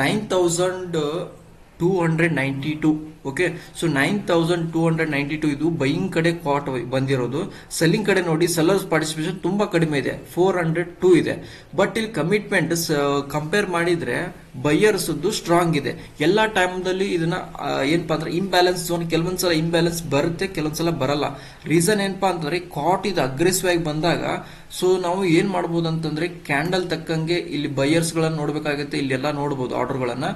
9292. ಓಕೆ, ಸೊ 9292 ಇದು ಬೈಯಿಂಗ್ ಕಡೆ ಕಾಟ್ ಬಂದಿರೋದು. ಸೆಲ್ಲಿಂಗ್ ಕಡೆ ನೋಡಿ ಸೆಲ್ಲರ್ಸ್ ಪಾರ್ಟಿಸಿಪೇಷನ್ ತುಂಬಾ ಕಡಿಮೆ ಇದೆ, 402 ಇದೆ. ಬಟ್ ಇಲ್ಲಿ ಕಮಿಟ್ಮೆಂಟ್ ಕಂಪೇರ್ ಮಾಡಿದ್ರೆ ಬೈಯರ್ಸ್ ಸ್ಟ್ರಾಂಗ್ ಇದೆ. ಎಲ್ಲಾ ಟೈಮ್ದಲ್ಲಿ ಇದನ್ನ ಏನಪ್ಪಾ ಅಂದ್ರೆ ಇಂಬ್ಯಾಲೆನ್ಸ್ ಝೋನ್, ಕೆಲವೊಂದ್ಸಲ ಇಂಬ್ಯಾಲೆನ್ಸ್ ಬರುತ್ತೆ, ಕೆಲವೊಂದ್ಸಲ ಬರಲ್ಲ. ರೀಸನ್ ಏನಪ್ಪಾ ಅಂತಂದ್ರೆ ಕಾಟ್ ಇದು ಅಗ್ರೆಸಿವ್ ಆಗಿ ಬಂದಾಗ ಸೊ ನಾವು ಏನ್ ಮಾಡ್ಬೋದು ಅಂತಂದ್ರೆ ಕ್ಯಾಂಡಲ್ ತಕ್ಕಂಗೆ ಇಲ್ಲಿ ಬೈಯರ್ಸ್ ಗಳನ್ನ ನೋಡ್ಬೇಕಾಗುತ್ತೆ. ಇಲ್ಲೆಲ್ಲ ನೋಡಬಹುದು ಆರ್ಡರ್ ಗಳನ್ನ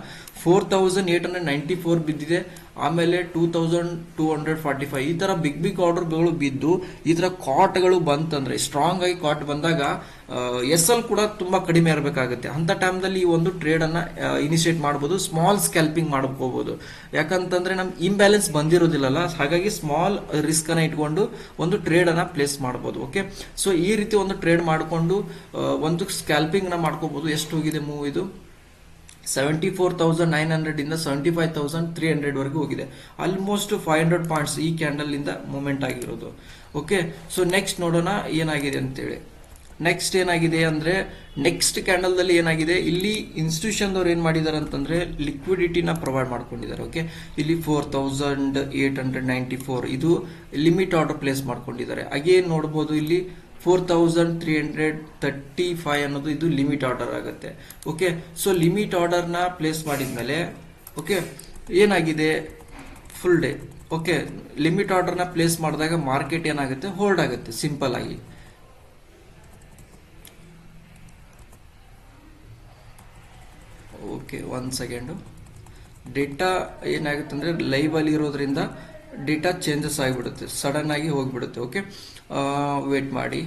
4894 ಬಿದ್ದಿದೆ, ಆಮೇಲೆ 2245 ಈ ತರ ಬಿಗ್ ಆರ್ಡರ್ಗಳು ಬಿದ್ದು ಈ ತರ ಕಾಟ್ಗಳು ಬಂತಂದ್ರೆ ಸ್ಟ್ರಾಂಗ್ ಆಗಿ ಕಾಟ್ ಬಂದಾಗ SL ಕೂಡ ತುಂಬಾ ಕಡಿಮೆ ಇರಬೇಕಾಗುತ್ತೆ. ಅಂತ ಟೈಮ್ದಲ್ಲಿ ಈ ಒಂದು ಟ್ರೇಡ್ ಅನ್ನ ಇನಿಷಿಯೇಟ್ ಮಾಡಬಹುದು, ಸ್ಮಾಲ್ ಸ್ಕ್ಯಾಲ್ಪಿಂಗ್ ಮಾಡ್ಕೋಬಹುದು. ಯಾಕಂತಂದ್ರೆ ನಮ್ ಇಂಬ್ಯಾಲೆನ್ಸ್ ಬಂದಿರೋದಿಲ್ಲಲ್ಲ, ಹಾಗಾಗಿ ಸ್ಮಾಲ್ ರಿಸ್ಕ್ ಅನ್ನ ಇಟ್ಕೊಂಡು ಒಂದು ಟ್ರೇಡ್ ಅನ್ನ ಪ್ಲೇಸ್ ಮಾಡಬಹುದು. ಓಕೆ, ಸೊ ಈ ರೀತಿ ಒಂದು ಟ್ರೇಡ್ ಮಾಡಿಕೊಂಡು ಒಂದು ಸ್ಕ್ಯಾಲ್ಪಿಂಗ್ ನ ಮಾಡ್ಕೋಬಹುದು. ಎಷ್ಟು ಹೋಗಿದೆ ಮೂವ್ ಇದು 74,900 ಇಂದ 75,300 ವರೆಗೂ ಹೋಗಿದೆ. ಆಲ್ಮೋಸ್ಟ್ 500 ಪಾಯಿಂಟ್ಸ್ ಈ ಕ್ಯಾಂಡಲ್ ಇಂದ ಮೂವ್ಮೆಂಟ್ ಆಗಿರೋದು. ಓಕೆ, ಸೊ ನೆಕ್ಸ್ಟ್ ನೋಡೋಣ ಏನಾಗಿದೆ ಅಂತೇಳಿ. ನೆಕ್ಸ್ಟ್ ಏನಾಗಿದೆ ಅಂದ್ರೆ ನೆಕ್ಸ್ಟ್ ಕ್ಯಾಂಡಲ್ ದಲ್ಲಿ ಏನಾಗಿದೆ, ಇಲ್ಲಿ ಇನ್ಸ್ಟಿಟ್ಯೂಷನ್ ದವ್ರು ಏನ್ ಮಾಡಿದಾರೆ ಅಂತಂದ್ರೆ ಲಿಕ್ವಿಡಿಟಿನ ಪ್ರೊವೈಡ್ ಮಾಡ್ಕೊಂಡಿದ್ದಾರೆ. ಓಕೆ, ಇಲ್ಲಿ 4,894 ಇದು ಲಿಮಿಟ್ ಆರ್ಡರ್ ಪ್ಲೇಸ್ ಮಾಡ್ಕೊಂಡಿದ್ದಾರೆ. ಅಗೇನ್ ನೋಡಬಹುದು ಇಲ್ಲಿ 4,335 ಅನ್ನೋದು ಇದು ಲಿಮಿಟ್ ಆರ್ಡರ್ ಆಗುತ್ತೆ. ಓಕೆ, ಸೊ ಲಿಮಿಟ್ ಆರ್ಡರ್ ನ ಪ್ಲೇಸ್ ಮಾಡಿದ್ಮೇಲೆ ಓಕೆ ಏನಾಗಿದೆ full day. Okay, limit order ನ ಪ್ಲೇಸ್ ಮಾಡಿದಾಗ ಮಾರ್ಕೆಟ್ ಏನಾಗುತ್ತೆ, ಹೋಲ್ಡ್ ಆಗುತ್ತೆ ಸಿಂಪಲ್ ಆಗಿ. Okay, 1 second. ಡೇಟಾ ಏನಾಗುತ್ತೆ ಅಂದ್ರೆ ಲೈವ್ ಅಲ್ಲಿ ಇರೋದ್ರಿಂದ ಡೇಟಾ ಚೇಂಜಸ್ ಆಗಿಬಿಡುತ್ತೆ, ಸಡನ್ ಆಗಿ ಹೋಗ್ಬಿಡುತ್ತೆ. ಓಕೆ, ವೇಟ್ ಮಾಡಿ.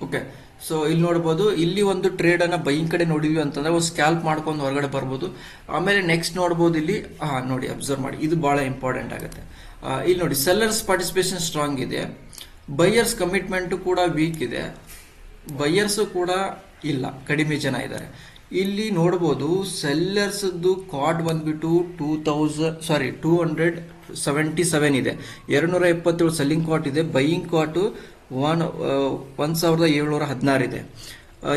ಓಕೆ, ಸೊ ಇಲ್ಲಿ ನೋಡಬಹುದು, ಇಲ್ಲಿ ಒಂದು ಟ್ರೇಡ್ ಅನ್ನ ಬೈಯಿಂಗ್ ಕಡೆ ನೋಡಿದ್ವಿ ಅಂತಂದ್ರೆ ಒಂದು ಸ್ಕ್ಯಾಲ್ಪ್ ಮಾಡ್ಕೊಂಡು ಹೊರಗಡೆ ಬರ್ಬೋದು. ಆಮೇಲೆ ನೆಕ್ಸ್ಟ್ ನೋಡಬಹುದು ಇಲ್ಲಿ ನೋಡಿ ಅಬ್ಸರ್ವ್ ಮಾಡಿ, ಇದು ಬಹಳ ಇಂಪಾರ್ಟೆಂಟ್ ಆಗುತ್ತೆ. ಇಲ್ಲಿ ನೋಡಿ ಸೆಲ್ಲರ್ಸ್ ಪಾರ್ಟಿಸಿಪೇಷನ್ ಸ್ಟ್ರಾಂಗ್ ಇದೆ, ಬೈಯರ್ಸ್ ಕಮಿಟ್ಮೆಂಟ್ ಕೂಡ ವೀಕ್ ಇದೆ, ಬೈಯರ್ಸ್ ಕೂಡ ಇಲ್ಲ, ಕಡಿಮೆ ಜನ ಇದ್ದಾರೆ. ಇಲ್ಲಿ ನೋಡಬಹುದು ಸೆಲ್ಲರ್ಸ್ ಕಾಟ್ ಬಂದ್ಬಿಟ್ಟು 277 ಇದೆ, 277 ಸೆಲ್ಲಿಂಗ್ ಕಾಟ್ ಇದೆ, ಬೈಯಿಂಗ್ ಕಾಟ್ 1716 ಇದೆ.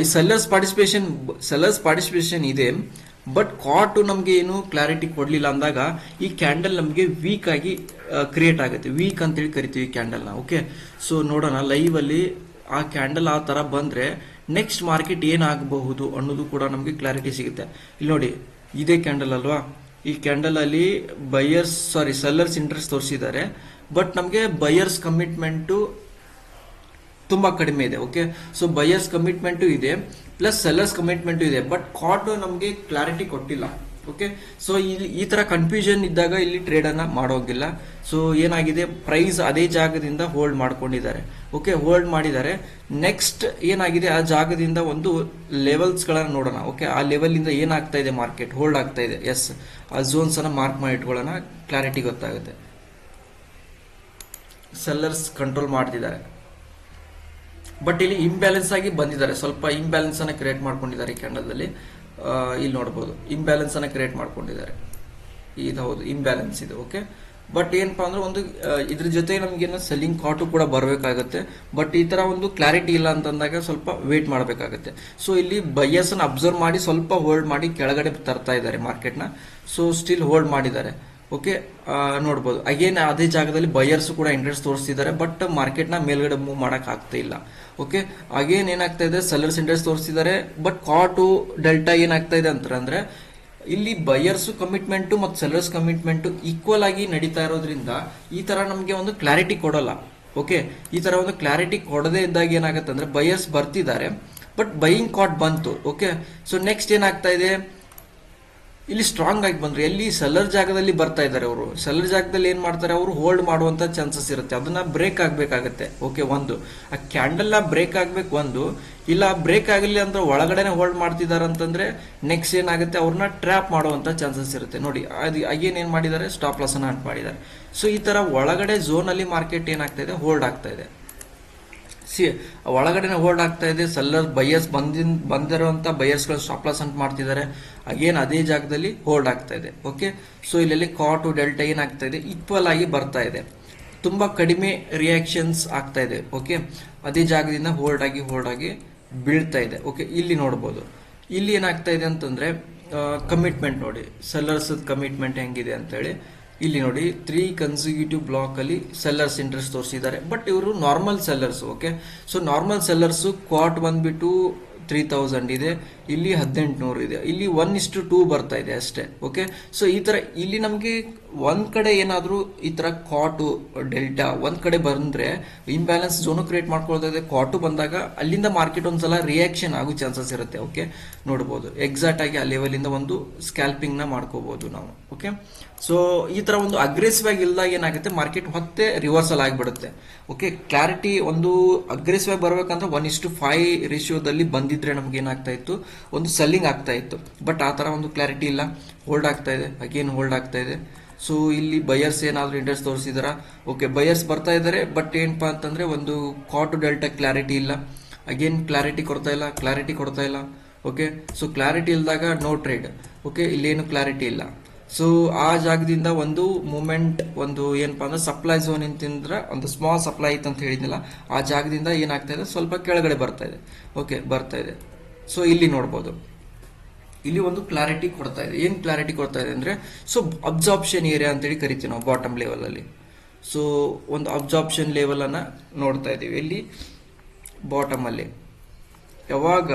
ಈ ಸೆಲ್ಲರ್ಸ್ ಪಾರ್ಟಿಸಿಪೇಷನ್ ಇದೆ, ಬಟ್ ಕಾಟ್ ನಮ್ಗೆ ಏನು ಕ್ಲಾರಿಟಿ ಕೊಡ್ಲಿಲ್ಲ ಅಂದಾಗ ಈ ಕ್ಯಾಂಡಲ್ ನಮ್ಗೆ ವೀಕ್ ಆಗಿ ಕ್ರಿಯೇಟ್ ಆಗುತ್ತೆ, ವೀಕ್ ಅಂತೇಳಿ ಕರಿತೀವಿ ಕ್ಯಾಂಡಲ್ ನ. ಓಕೆ, ಸೊ ನೋಡೋಣ ಲೈವ್ ಅಲ್ಲಿ ಆ ಕ್ಯಾಂಡಲ್ ಆ ತರ ಬಂದ್ರೆ ನೆಕ್ಸ್ಟ್ ಮಾರ್ಕೆಟ್ ಏನಾಗಬಹುದು ಅನ್ನೋದು ಕೂಡ ನಮ್ಗೆ ಕ್ಲಾರಿಟಿ ಸಿಗುತ್ತೆ. ಇಲ್ಲಿ ನೋಡಿ ಇದೇ ಕ್ಯಾಂಡಲ್ ಅಲ್ವಾ, ಈ ಕ್ಯಾಂಡಲ್ ಅಲ್ಲಿ ಸೆಲ್ಲರ್ಸ್ ಇಂಟ್ರೆಸ್ಟ್ ತೋರಿಸಿದ್ದಾರೆ, ಬಟ್ ನಮ್ಗೆ ಬೈಯರ್ಸ್ ಕಮಿಟ್ಮೆಂಟ್ ತುಂಬಾ ಕಡಿಮೆ ಇದೆ. ಓಕೆ, ಸೊ ಬೈಯರ್ಸ್ ಕಮಿಟ್ಮೆಂಟ್ ಇದೆ ಪ್ಲಸ್ ಸೆಲ್ಲರ್ಸ್ ಕಮಿಟ್ಮೆಂಟ್ ಇದೆ, ಬಟ್ ಕಾಟ್ ನಮ್ಗೆ ಕ್ಲಾರಿಟಿ ಕೊಟ್ಟಿಲ್ಲ. ಓಕೆ, ಸೊ ಈ ತರ ಕನ್ಫ್ಯೂಷನ್ ಇದ್ದಾಗ ಇಲ್ಲಿ ಟ್ರೇಡ್ ಅನ್ನ ಮಾಡೋಗಿಲ್ಲ. ಸೊ ಏನಾಗಿದೆ, ಪ್ರೈಸ್ ಅದೇ ಜಾಗದಿಂದ ಹೋಲ್ಡ್ ಮಾಡ್ಕೊಂಡಿದ್ದಾರೆ. ಓಕೆ, ಹೋಲ್ಡ್ ಮಾಡಿದ್ದಾರೆ. ನೆಕ್ಸ್ಟ್ ಏನಾಗಿದೆ, ಆ ಜಾಗದಿಂದ ಒಂದು ಲೆವೆಲ್ಸ್ ಗಳನ್ನ ನೋಡೋಣ. ಓಕೆ, ಆ ಲೆವೆಲ್ ಇಂದ ಏನಾಗ್ತಾ ಇದೆ, ಮಾರ್ಕೆಟ್ ಹೋಲ್ಡ್ ಆಗ್ತಾ ಇದೆ. ಎಸ್, ಆ ಝೋನ್ಸ್ ಅನ್ನ ಮಾರ್ಕ್ ಮಾಡಿ ಇಟ್ಕೊಳ್ಳೋಣ, ಕ್ಲಾರಿಟಿ ಗೊತ್ತಾಗುತ್ತೆ. ಸೆಲ್ಲರ್ಸ್ ಕಂಟ್ರೋಲ್ ಮಾಡ್ತಿದ್ದಾರೆ, ಬಟ್ ಇಲ್ಲಿ ಇಂಬ್ಯಾಲೆನ್ಸ್ ಆಗಿ ಬಂದಿದ್ದಾರೆ, ಸ್ವಲ್ಪ ಇಂಬ್ಯಾಲೆನ್ಸ್ ಅನ್ನ ಕ್ರಿಯೇಟ್ ಮಾಡ್ಕೊಂಡಿದ್ದಾರೆ ಈ ಕ್ಯಾಂಡಲ್ ದಲ್ಲಿ. ಇಲ್ಲಿ ನೋಡಬಹುದು ಇಂಬ್ಯಾಲೆನ್ಸ್ ಅನ್ನ ಕ್ರಿಯೇಟ್ ಮಾಡ್ಕೊಂಡಿದ್ದಾರೆ, ಇದು ಹೌದು ಇಂಬ್ಯಾಲೆನ್ಸ್ ಇದೆ. ಓಕೆ, ಬಟ್ ಏನಪ್ಪಾ ಅಂದ್ರೆ ಒಂದು ಇದ್ರ ಜೊತೆ ನಮ್ಗೆ ಸೆಲ್ಲಿಂಗ್ ಕಾಟು ಕೂಡ ಬರಬೇಕಾಗುತ್ತೆ, ಬಟ್ ಈ ತರ ಒಂದು ಕ್ಲಾರಿಟಿ ಇಲ್ಲ ಅಂತಂದಾಗ ಸ್ವಲ್ಪ ವೇಟ್ ಮಾಡಬೇಕಾಗುತ್ತೆ. ಸೊ ಇಲ್ಲಿ ಬೈಯರ್ಸ್ ಅನ್ನ ಅಬ್ಸರ್ವ್ ಮಾಡಿ ಸ್ವಲ್ಪ ಹೋಲ್ಡ್ ಮಾಡಿ ಕೆಳಗಡೆ ತರ್ತಾ ಇದ್ದಾರೆ ಮಾರ್ಕೆಟ್ ನ. ಸೊ ಸ್ಟಿಲ್ ಹೋಲ್ಡ್ ಮಾಡಿದ್ದಾರೆ. ಓಕೆ, ನೋಡಬಹುದು ಅಗೇನ್ ಅದೇ ಜಾಗದಲ್ಲಿ ಬೈಯರ್ಸ್ ಕೂಡ ಇಂಟ್ರೆಸ್ಟ್ ತೋರಿಸ್ತಿದ್ದಾರೆ, ಬಟ್ ಮಾರ್ಕೆಟ್ ನ ಮೇಲ್ಗಡೆ ಮೂವ್ ಮಾಡಕ್ ಆಗ್ತಾ ಇಲ್ಲ. ಓಕೆ, ಅಗೇನ್ ಏನಾಗ್ತಾ ಇದೆ, ಸೆಲ್ಲರ್ಸ್ ಇಂಟ್ರೆಸ್ಟ್ ತೋರಿಸ್ತಿದ್ದಾರೆ, ಬಟ್ ಕಾಟು ಡೆಲ್ಟಾ ಏನಾಗ್ತಾ ಇದೆ ಅಂತಂದ್ರೆ ಇಲ್ಲಿ ಬೈಯರ್ಸ್ ಕಮಿಟ್ಮೆಂಟ್ ಮತ್ತು ಸೆಲ್ಲರ್ಸ್ ಕಮಿಟ್ಮೆಂಟ್ ಈಕ್ವಲ್ ಆಗಿ ನಡೀತಾ ಇರೋದ್ರಿಂದ ಈ ತರ ನಮಗೆ ಒಂದು ಕ್ಲಾರಿಟಿ ಕೊಡಲ್ಲ. ಓಕೆ, ಈ ತರ ಒಂದು ಕ್ಲಾರಿಟಿ ಕೊಡದೇ ಇದ್ದಾಗ ಏನಾಗುತ್ತೆ ಅಂದ್ರೆ ಬೈಯರ್ಸ್ ಬರ್ತಿದ್ದಾರೆ, ಬಟ್ ಬೈಯಿಂಗ್ ಕಾಟ್ ಬಂತು. ಓಕೆ, ಸೊ ನೆಕ್ಸ್ಟ್ ಏನಾಗ್ತಾ ಇದೆ, ಇಲ್ಲಿ ಸ್ಟ್ರಾಂಗ್ ಆಗಿ ಬಂದ್ರು, ಎಲ್ಲಿ ಸೆಲ್ಲರ್ ಜಾಗದಲ್ಲಿ ಬರ್ತಾ ಇದ್ದಾರೆ ಅವರು. ಸೆಲ್ಲರ್ ಜಾಗದಲ್ಲಿ ಏನ್ ಮಾಡ್ತಾರೆ, ಅವರು ಹೋಲ್ಡ್ ಮಾಡುವಂತ ಚಾನ್ಸಸ್ ಇರುತ್ತೆ, ಅದನ್ನ ಬ್ರೇಕ್ ಆಗ್ಬೇಕಾಗತ್ತೆ. ಓಕೆ, ಒಂದು ಆ ಕ್ಯಾಂಡಲ್ ನ ಬ್ರೇಕ್ ಆಗ್ಬೇಕು, ಒಂದು ಇಲ್ಲ ಬ್ರೇಕ್ ಆಗಿಲ್ಲ ಅಂದ್ರೆ ಒಳಗಡೆನೆ ಹೋಲ್ಡ್ ಮಾಡ್ತಿದ್ದಾರೆ ಅಂತಂದ್ರೆ ನೆಕ್ಸ್ಟ್ ಏನಾಗುತ್ತೆ, ಅವ್ರನ್ನ ಟ್ರ್ಯಾಪ್ ಮಾಡುವಂತ ಚಾನ್ಸಸ್ ಇರುತ್ತೆ. ನೋಡಿ ಅದು ಅಗೇನ್ ಏನ್ ಮಾಡಿದ್ದಾರೆ, ಸ್ಟಾಪ್ ಲಾಸ್ ಅನ್ನ ಹಾಕಿ ಮಾಡಿದ್ದಾರೆ. ಸೊ ಈ ತರ ಒಳಗಡೆ ಝೋನ್ ಅಲ್ಲಿ ಮಾರ್ಕೆಟ್ ಏನಾಗ್ತಾ ಇದೆ, ಹೋಲ್ಡ್ ಆಗ್ತಾ ಇದೆ. ಒಳಗಡೆನೆ ಹೋಲ್ಡ್ ಆಗ್ತಾ ಇದೆ. ಸೆಲ್ಲರ್ ಬೈಯರ್ಸ್ ಬಂದಿರುವಂತ ಬೈಯರ್ಸ್ ಗಳು ಸ್ಟಾಪ್ ಲಾಸ್ ಅಂತ ಮಾಡ್ತಿದ್ದಾರೆ, ಅಗೇನ್ ಅದೇ ಜಾಗದಲ್ಲಿ ಹೋಲ್ಡ್ ಆಗ್ತಾ ಇದೆ. ಓಕೆ, ಸೊ ಇಲ್ಲಿ ಕಾಟು ಡೆಲ್ಟಾ ಏನಾಗ್ತಾ ಇದೆ, ಈಕ್ವಲ್ ಆಗಿ ಬರ್ತಾ ಇದೆ, ತುಂಬಾ ಕಡಿಮೆ ರಿಯಾಕ್ಷನ್ಸ್ ಆಗ್ತಾ ಇದೆ. ಓಕೆ, ಅದೇ ಜಾಗದಿಂದ ಹೋಲ್ಡ್ ಆಗಿ ಬೀಳ್ತಾ ಇದೆ. ಓಕೆ, ಇಲ್ಲಿ ನೋಡಬಹುದು, ಇಲ್ಲಿ ಏನಾಗ್ತಾ ಇದೆ ಅಂತಂದ್ರೆ ಕಮಿಟ್ಮೆಂಟ್ ನೋಡಿ, ಸೆಲ್ಲರ್ಸ್ ಕಮಿಟ್ಮೆಂಟ್ ಹೆಂಗಿದೆ ಅಂತ ಹೇಳಿ. ಇಲ್ಲಿ ನೋಡಿ 3 ಕನ್ಸಿಕ್ಯೂಟಿವ್ ಬ್ಲಾಕ್ ಅಲ್ಲಿ ಸೆಲ್ಲರ್ಸ್ ಇಂಟ್ರೆಸ್ಟ್ ತೋರಿಸಿದ್ದಾರೆ, ಬಟ್ ಇವರು normal sellers. Okay, so normal sellers quartz ಬಂದ್ಬಿಟ್ಟು 3000 ಇದೆ, ಇಲ್ಲಿ 1800 ಇದೆ, ಇಲ್ಲಿ 1:2 ಬರ್ತಾ ಇದೆ ಅಷ್ಟೇ. ಓಕೆ, ಸೊ ಈ ತರ ಇಲ್ಲಿ ನಮಗೆ ಒಂದ್ ಕಡೆ ಏನಾದ್ರೂ ಈ ತರ ಕಾಟು ಡೆಲ್ಟಾ ಒಂದ್ ಕಡೆ ಬಂದ್ರೆ ಇಂಬ್ಯಾಲೆನ್ಸ್ ಝೋನ್ ಕ್ರಿಯೇಟ್ ಮಾಡ್ಕೊಳ್ತಾ ಕಾಟು ಬಂದಾಗ ಅಲ್ಲಿಂದ ಮಾರ್ಕೆಟ್ ಒಂದ್ಸಲ ರಿಯಾಕ್ಷನ್ ಆಗೋ ಚಾನ್ಸಸ್ ಇರುತ್ತೆ. ಓಕೆ, ನೋಡಬಹುದು ಎಕ್ಸಾಕ್ಟ್ ಆಗಿ ಆ ಲೆವೆಲ್ ಇಂದ ಒಂದು ಸ್ಕ್ಯಾಲ್ಪಿಂಗ್ ನ ಮಾಡ್ಕೋಬಹುದು ನಾವು. ಓಕೆ, ಸೊ ಈ ತರ ಒಂದು ಅಗ್ರೆಸಿವ್ ಆಗಿ ಇಲ್ದಾಗ ಏನಾಗುತ್ತೆ, ಮಾರ್ಕೆಟ್ ಮತ್ತೆ ರಿವರ್ಸಲ್ ಆಗಿಬಿಡುತ್ತೆ. ಓಕೆ, ಕ್ಲಾರಿಟಿ ಒಂದು ಅಗ್ರೆಸಿವ್ ಆಗಿ ಬರ್ಬೇಕಂದ್ರೆ 1:5 ರೇಷಿಯೋದಲ್ಲಿ ಬಂದಿದ್ರೆ ನಮ್ಗೆ ಏನಾಗ್ತಾ ಇತ್ತು, ಒಂದು ಸೆಲ್ಲಿಂಗ್ ಆಗ್ತಾ ಇತ್ತು. ಬಟ್ ಆ ತರ ಒಂದು ಕ್ಲಾರಿಟಿ ಇಲ್ಲ, ಹೋಲ್ಡ್ ಆಗ್ತಾ ಇದೆ, ಅಗೇನ್ ಹೋಲ್ಡ್ ಆಗ್ತಾ ಇದೆ. ಸೊ ಇಲ್ಲಿ ಬಯರ್ಸ್ ಏನಾದ್ರು ಇಂಟ್ರೆಸ್ಟ್ ತೋರಿಸಿದಾರ? ಓಕೆ, ಬಯರ್ಸ್ ಬರ್ತಾ ಇದ್ದಾರೆ, ಬಟ್ ಏನಪ್ಪಾ ಅಂತಂದ್ರೆ ಒಂದು ಕಾಟು ಡೆಲ್ಟಾ ಕ್ಲಾರಿಟಿ ಇಲ್ಲ, ಅಗೇನ್ ಕ್ಲಾರಿಟಿ ಕೊಡ್ತಾ ಇಲ್ಲ. ಓಕೆ, ಸೊ ಕ್ಲಾರಿಟಿ ಇಲ್ದಾಗ ನೋ ಟ್ರೇಡ್. ಓಕೆ, ಇಲ್ಲೇನು ಕ್ಲಾರಿಟಿ ಇಲ್ಲ. ಸೊ ಆ ಜಾಗದಿಂದ ಒಂದು ಮೂಮೆಂಟ್, ಒಂದು ಏನಪ್ಪಾ ಅಂದ್ರೆ ಸಪ್ಲೈ ಝೋನ್ ಇಂತಿಂದ್ರ ಒಂದು ಸ್ಮಾಲ್ ಸಪ್ಲೈ ಇತ್ತು ಅಂತ ಹೇಳಿದ್ನಲ್ಲ, ಆ ಜಾಗದಿಂದ ಏನಾಗ್ತಾ ಇದೆ, ಸ್ವಲ್ಪ ಕೆಳಗಡೆ ಬರ್ತಾ ಇದೆ. ಓಕೆ, ಬರ್ತಾ ಇದೆ. ಸೊ ಇಲ್ಲಿ ನೋಡ್ಬೋದು, ಇಲ್ಲಿ ಒಂದು ಕ್ಲಾರಿಟಿ ಕೊಡ್ತಾ ಇದೆ. ಏನ್ ಕ್ಲಾರಿಟಿ ಕೊಡ್ತಾ ಇದೆ ಅಂದ್ರೆ, ಸೊ ಅಬ್ಸಾರ್ಪ್ಷನ್ ಏರಿಯಾ ಅಂತೇಳಿ ಕರಿತೀವಿ ನಾವು ಬಾಟಮ್ ಲೆವೆಲ್ ಅಲ್ಲಿ. ಸೊ ಒಂದು ಅಬ್ಸಾರ್ಪ್ಷನ್ ಲೆವೆಲ್ ಅನ್ನ ನೋಡ್ತಾ ಇದೀವಿ ಇಲ್ಲಿ ಬಾಟಮ್ ಅಲ್ಲಿ. ಯಾವಾಗ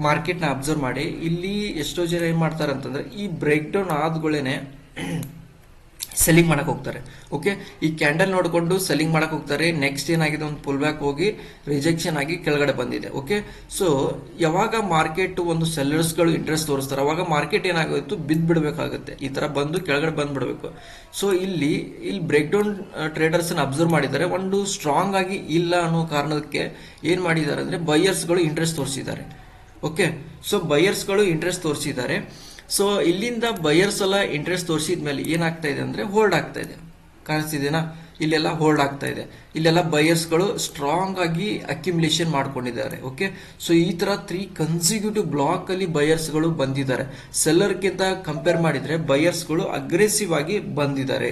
ಮಾರ್ಕೆಟ್ ನ ಅಬ್ಸರ್ವ್ ಮಾಡಿ, ಇಲ್ಲಿ ಎಷ್ಟೋ ಜನ ಏನ್ ಮಾಡ್ತಾರೆ ಅಂತಂದ್ರೆ, ಈ ಬ್ರೇಕ್ ಡೌನ್ ಆದ್ಗಳೇನೆ ಸೆಲ್ಲಿಂಗ್ ಮಾಡಕ್ ಹೋಗ್ತಾರೆ. ಓಕೆ, ಈ ಕ್ಯಾಂಡಲ್ ನೋಡಿಕೊಂಡು ಸೆಲ್ಲಿಂಗ್ ಮಾಡಕ್ ಹೋಗ್ತಾರೆ. ನೆಕ್ಸ್ಟ್ ಏನಾಗಿದೆ, ಒಂದು ಪುಲ್ ಬ್ಯಾಕ್ ಹೋಗಿ ರಿಜೆಕ್ಷನ್ ಆಗಿ ಕೆಳಗಡೆ ಬಂದಿದೆ. ಓಕೆ, ಸೊ ಯಾವಾಗ ಮಾರ್ಕೆಟ್ ಒಂದು ಸೆಲ್ಲರ್ಸ್ ಗಳು ಇಂಟ್ರೆಸ್ಟ್ ತೋರಿಸ್ತಾರೆ, ಅವಾಗ ಮಾರ್ಕೆಟ್ ಏನಾಗುತ್ತೆ, ಬಿದ್ದು ಬಿಡಬೇಕಾಗುತ್ತೆ. ಈ ತರ ಬಂದು ಕೆಳಗಡೆ ಬಂದ್ಬಿಡ್ಬೇಕು. ಸೊ ಇಲ್ಲಿ ಬ್ರೇಕ್ ಡೌನ್ ಟ್ರೇಡರ್ಸ್ ಅಬ್ಸರ್ವ್ ಮಾಡಿದ್ದಾರೆ, ಒಂದು ಸ್ಟ್ರಾಂಗ್ ಆಗಿ ಇಲ್ಲ ಅನ್ನೋ ಕಾರಣಕ್ಕೆ ಏನ್ ಮಾಡಿದ್ದಾರೆ ಅಂದ್ರೆ ಬಯರ್ಸ್ ಗಳು ಇಂಟ್ರೆಸ್ಟ್ ತೋರಿಸಿದ್ದಾರೆ. ಓಕೆ, ಸೊ ಬಯರ್ಸ್ ಗಳು ಇಂಟ್ರೆಸ್ಟ್ ತೋರಿಸಿದ್ದಾರೆ. ಸೊ ಇಲ್ಲಿಂದ ಬಯರ್ಸ್ ಎಲ್ಲ ಇಂಟ್ರೆಸ್ಟ್ ತೋರಿಸಿದ್ಮೇಲೆ ಏನಾಗ್ತಾ ಇದೆ ಅಂದ್ರೆ ಹೋಲ್ಡ್ ಆಗ್ತಾ ಇದೆ. ಕಾಣಿಸ್ತಿದೆನಾ? ಇಲ್ಲೆಲ್ಲ ಹೋಲ್ಡ್ ಆಗ್ತಾ ಇದೆ. ಇಲ್ಲೆಲ್ಲ ಬಯರ್ಸ್ ಗಳು ಸ್ಟ್ರಾಂಗ್ ಆಗಿ ಅಕ್ಯುಮುಲೇಷನ್ ಮಾಡ್ಕೊಂಡಿದ್ದಾರೆ. ಓಕೆ, ಸೊ ಈ ತರ 3 ಕನ್ಸಿಕ್ಯೂಟಿವ್ ಬ್ಲಾಕ್ ಅಲ್ಲಿ ಬಯರ್ಸ್ ಗಳು ಬಂದಿದ್ದಾರೆ. ಸೆಲ್ಲರ್ ಗಿಂತ ಕಂಪೇರ್ ಮಾಡಿದ್ರೆ ಬಯರ್ಸ್ ಗಳು ಅಗ್ರೆಸಿವ್ ಆಗಿ ಬಂದಿದ್ದಾರೆ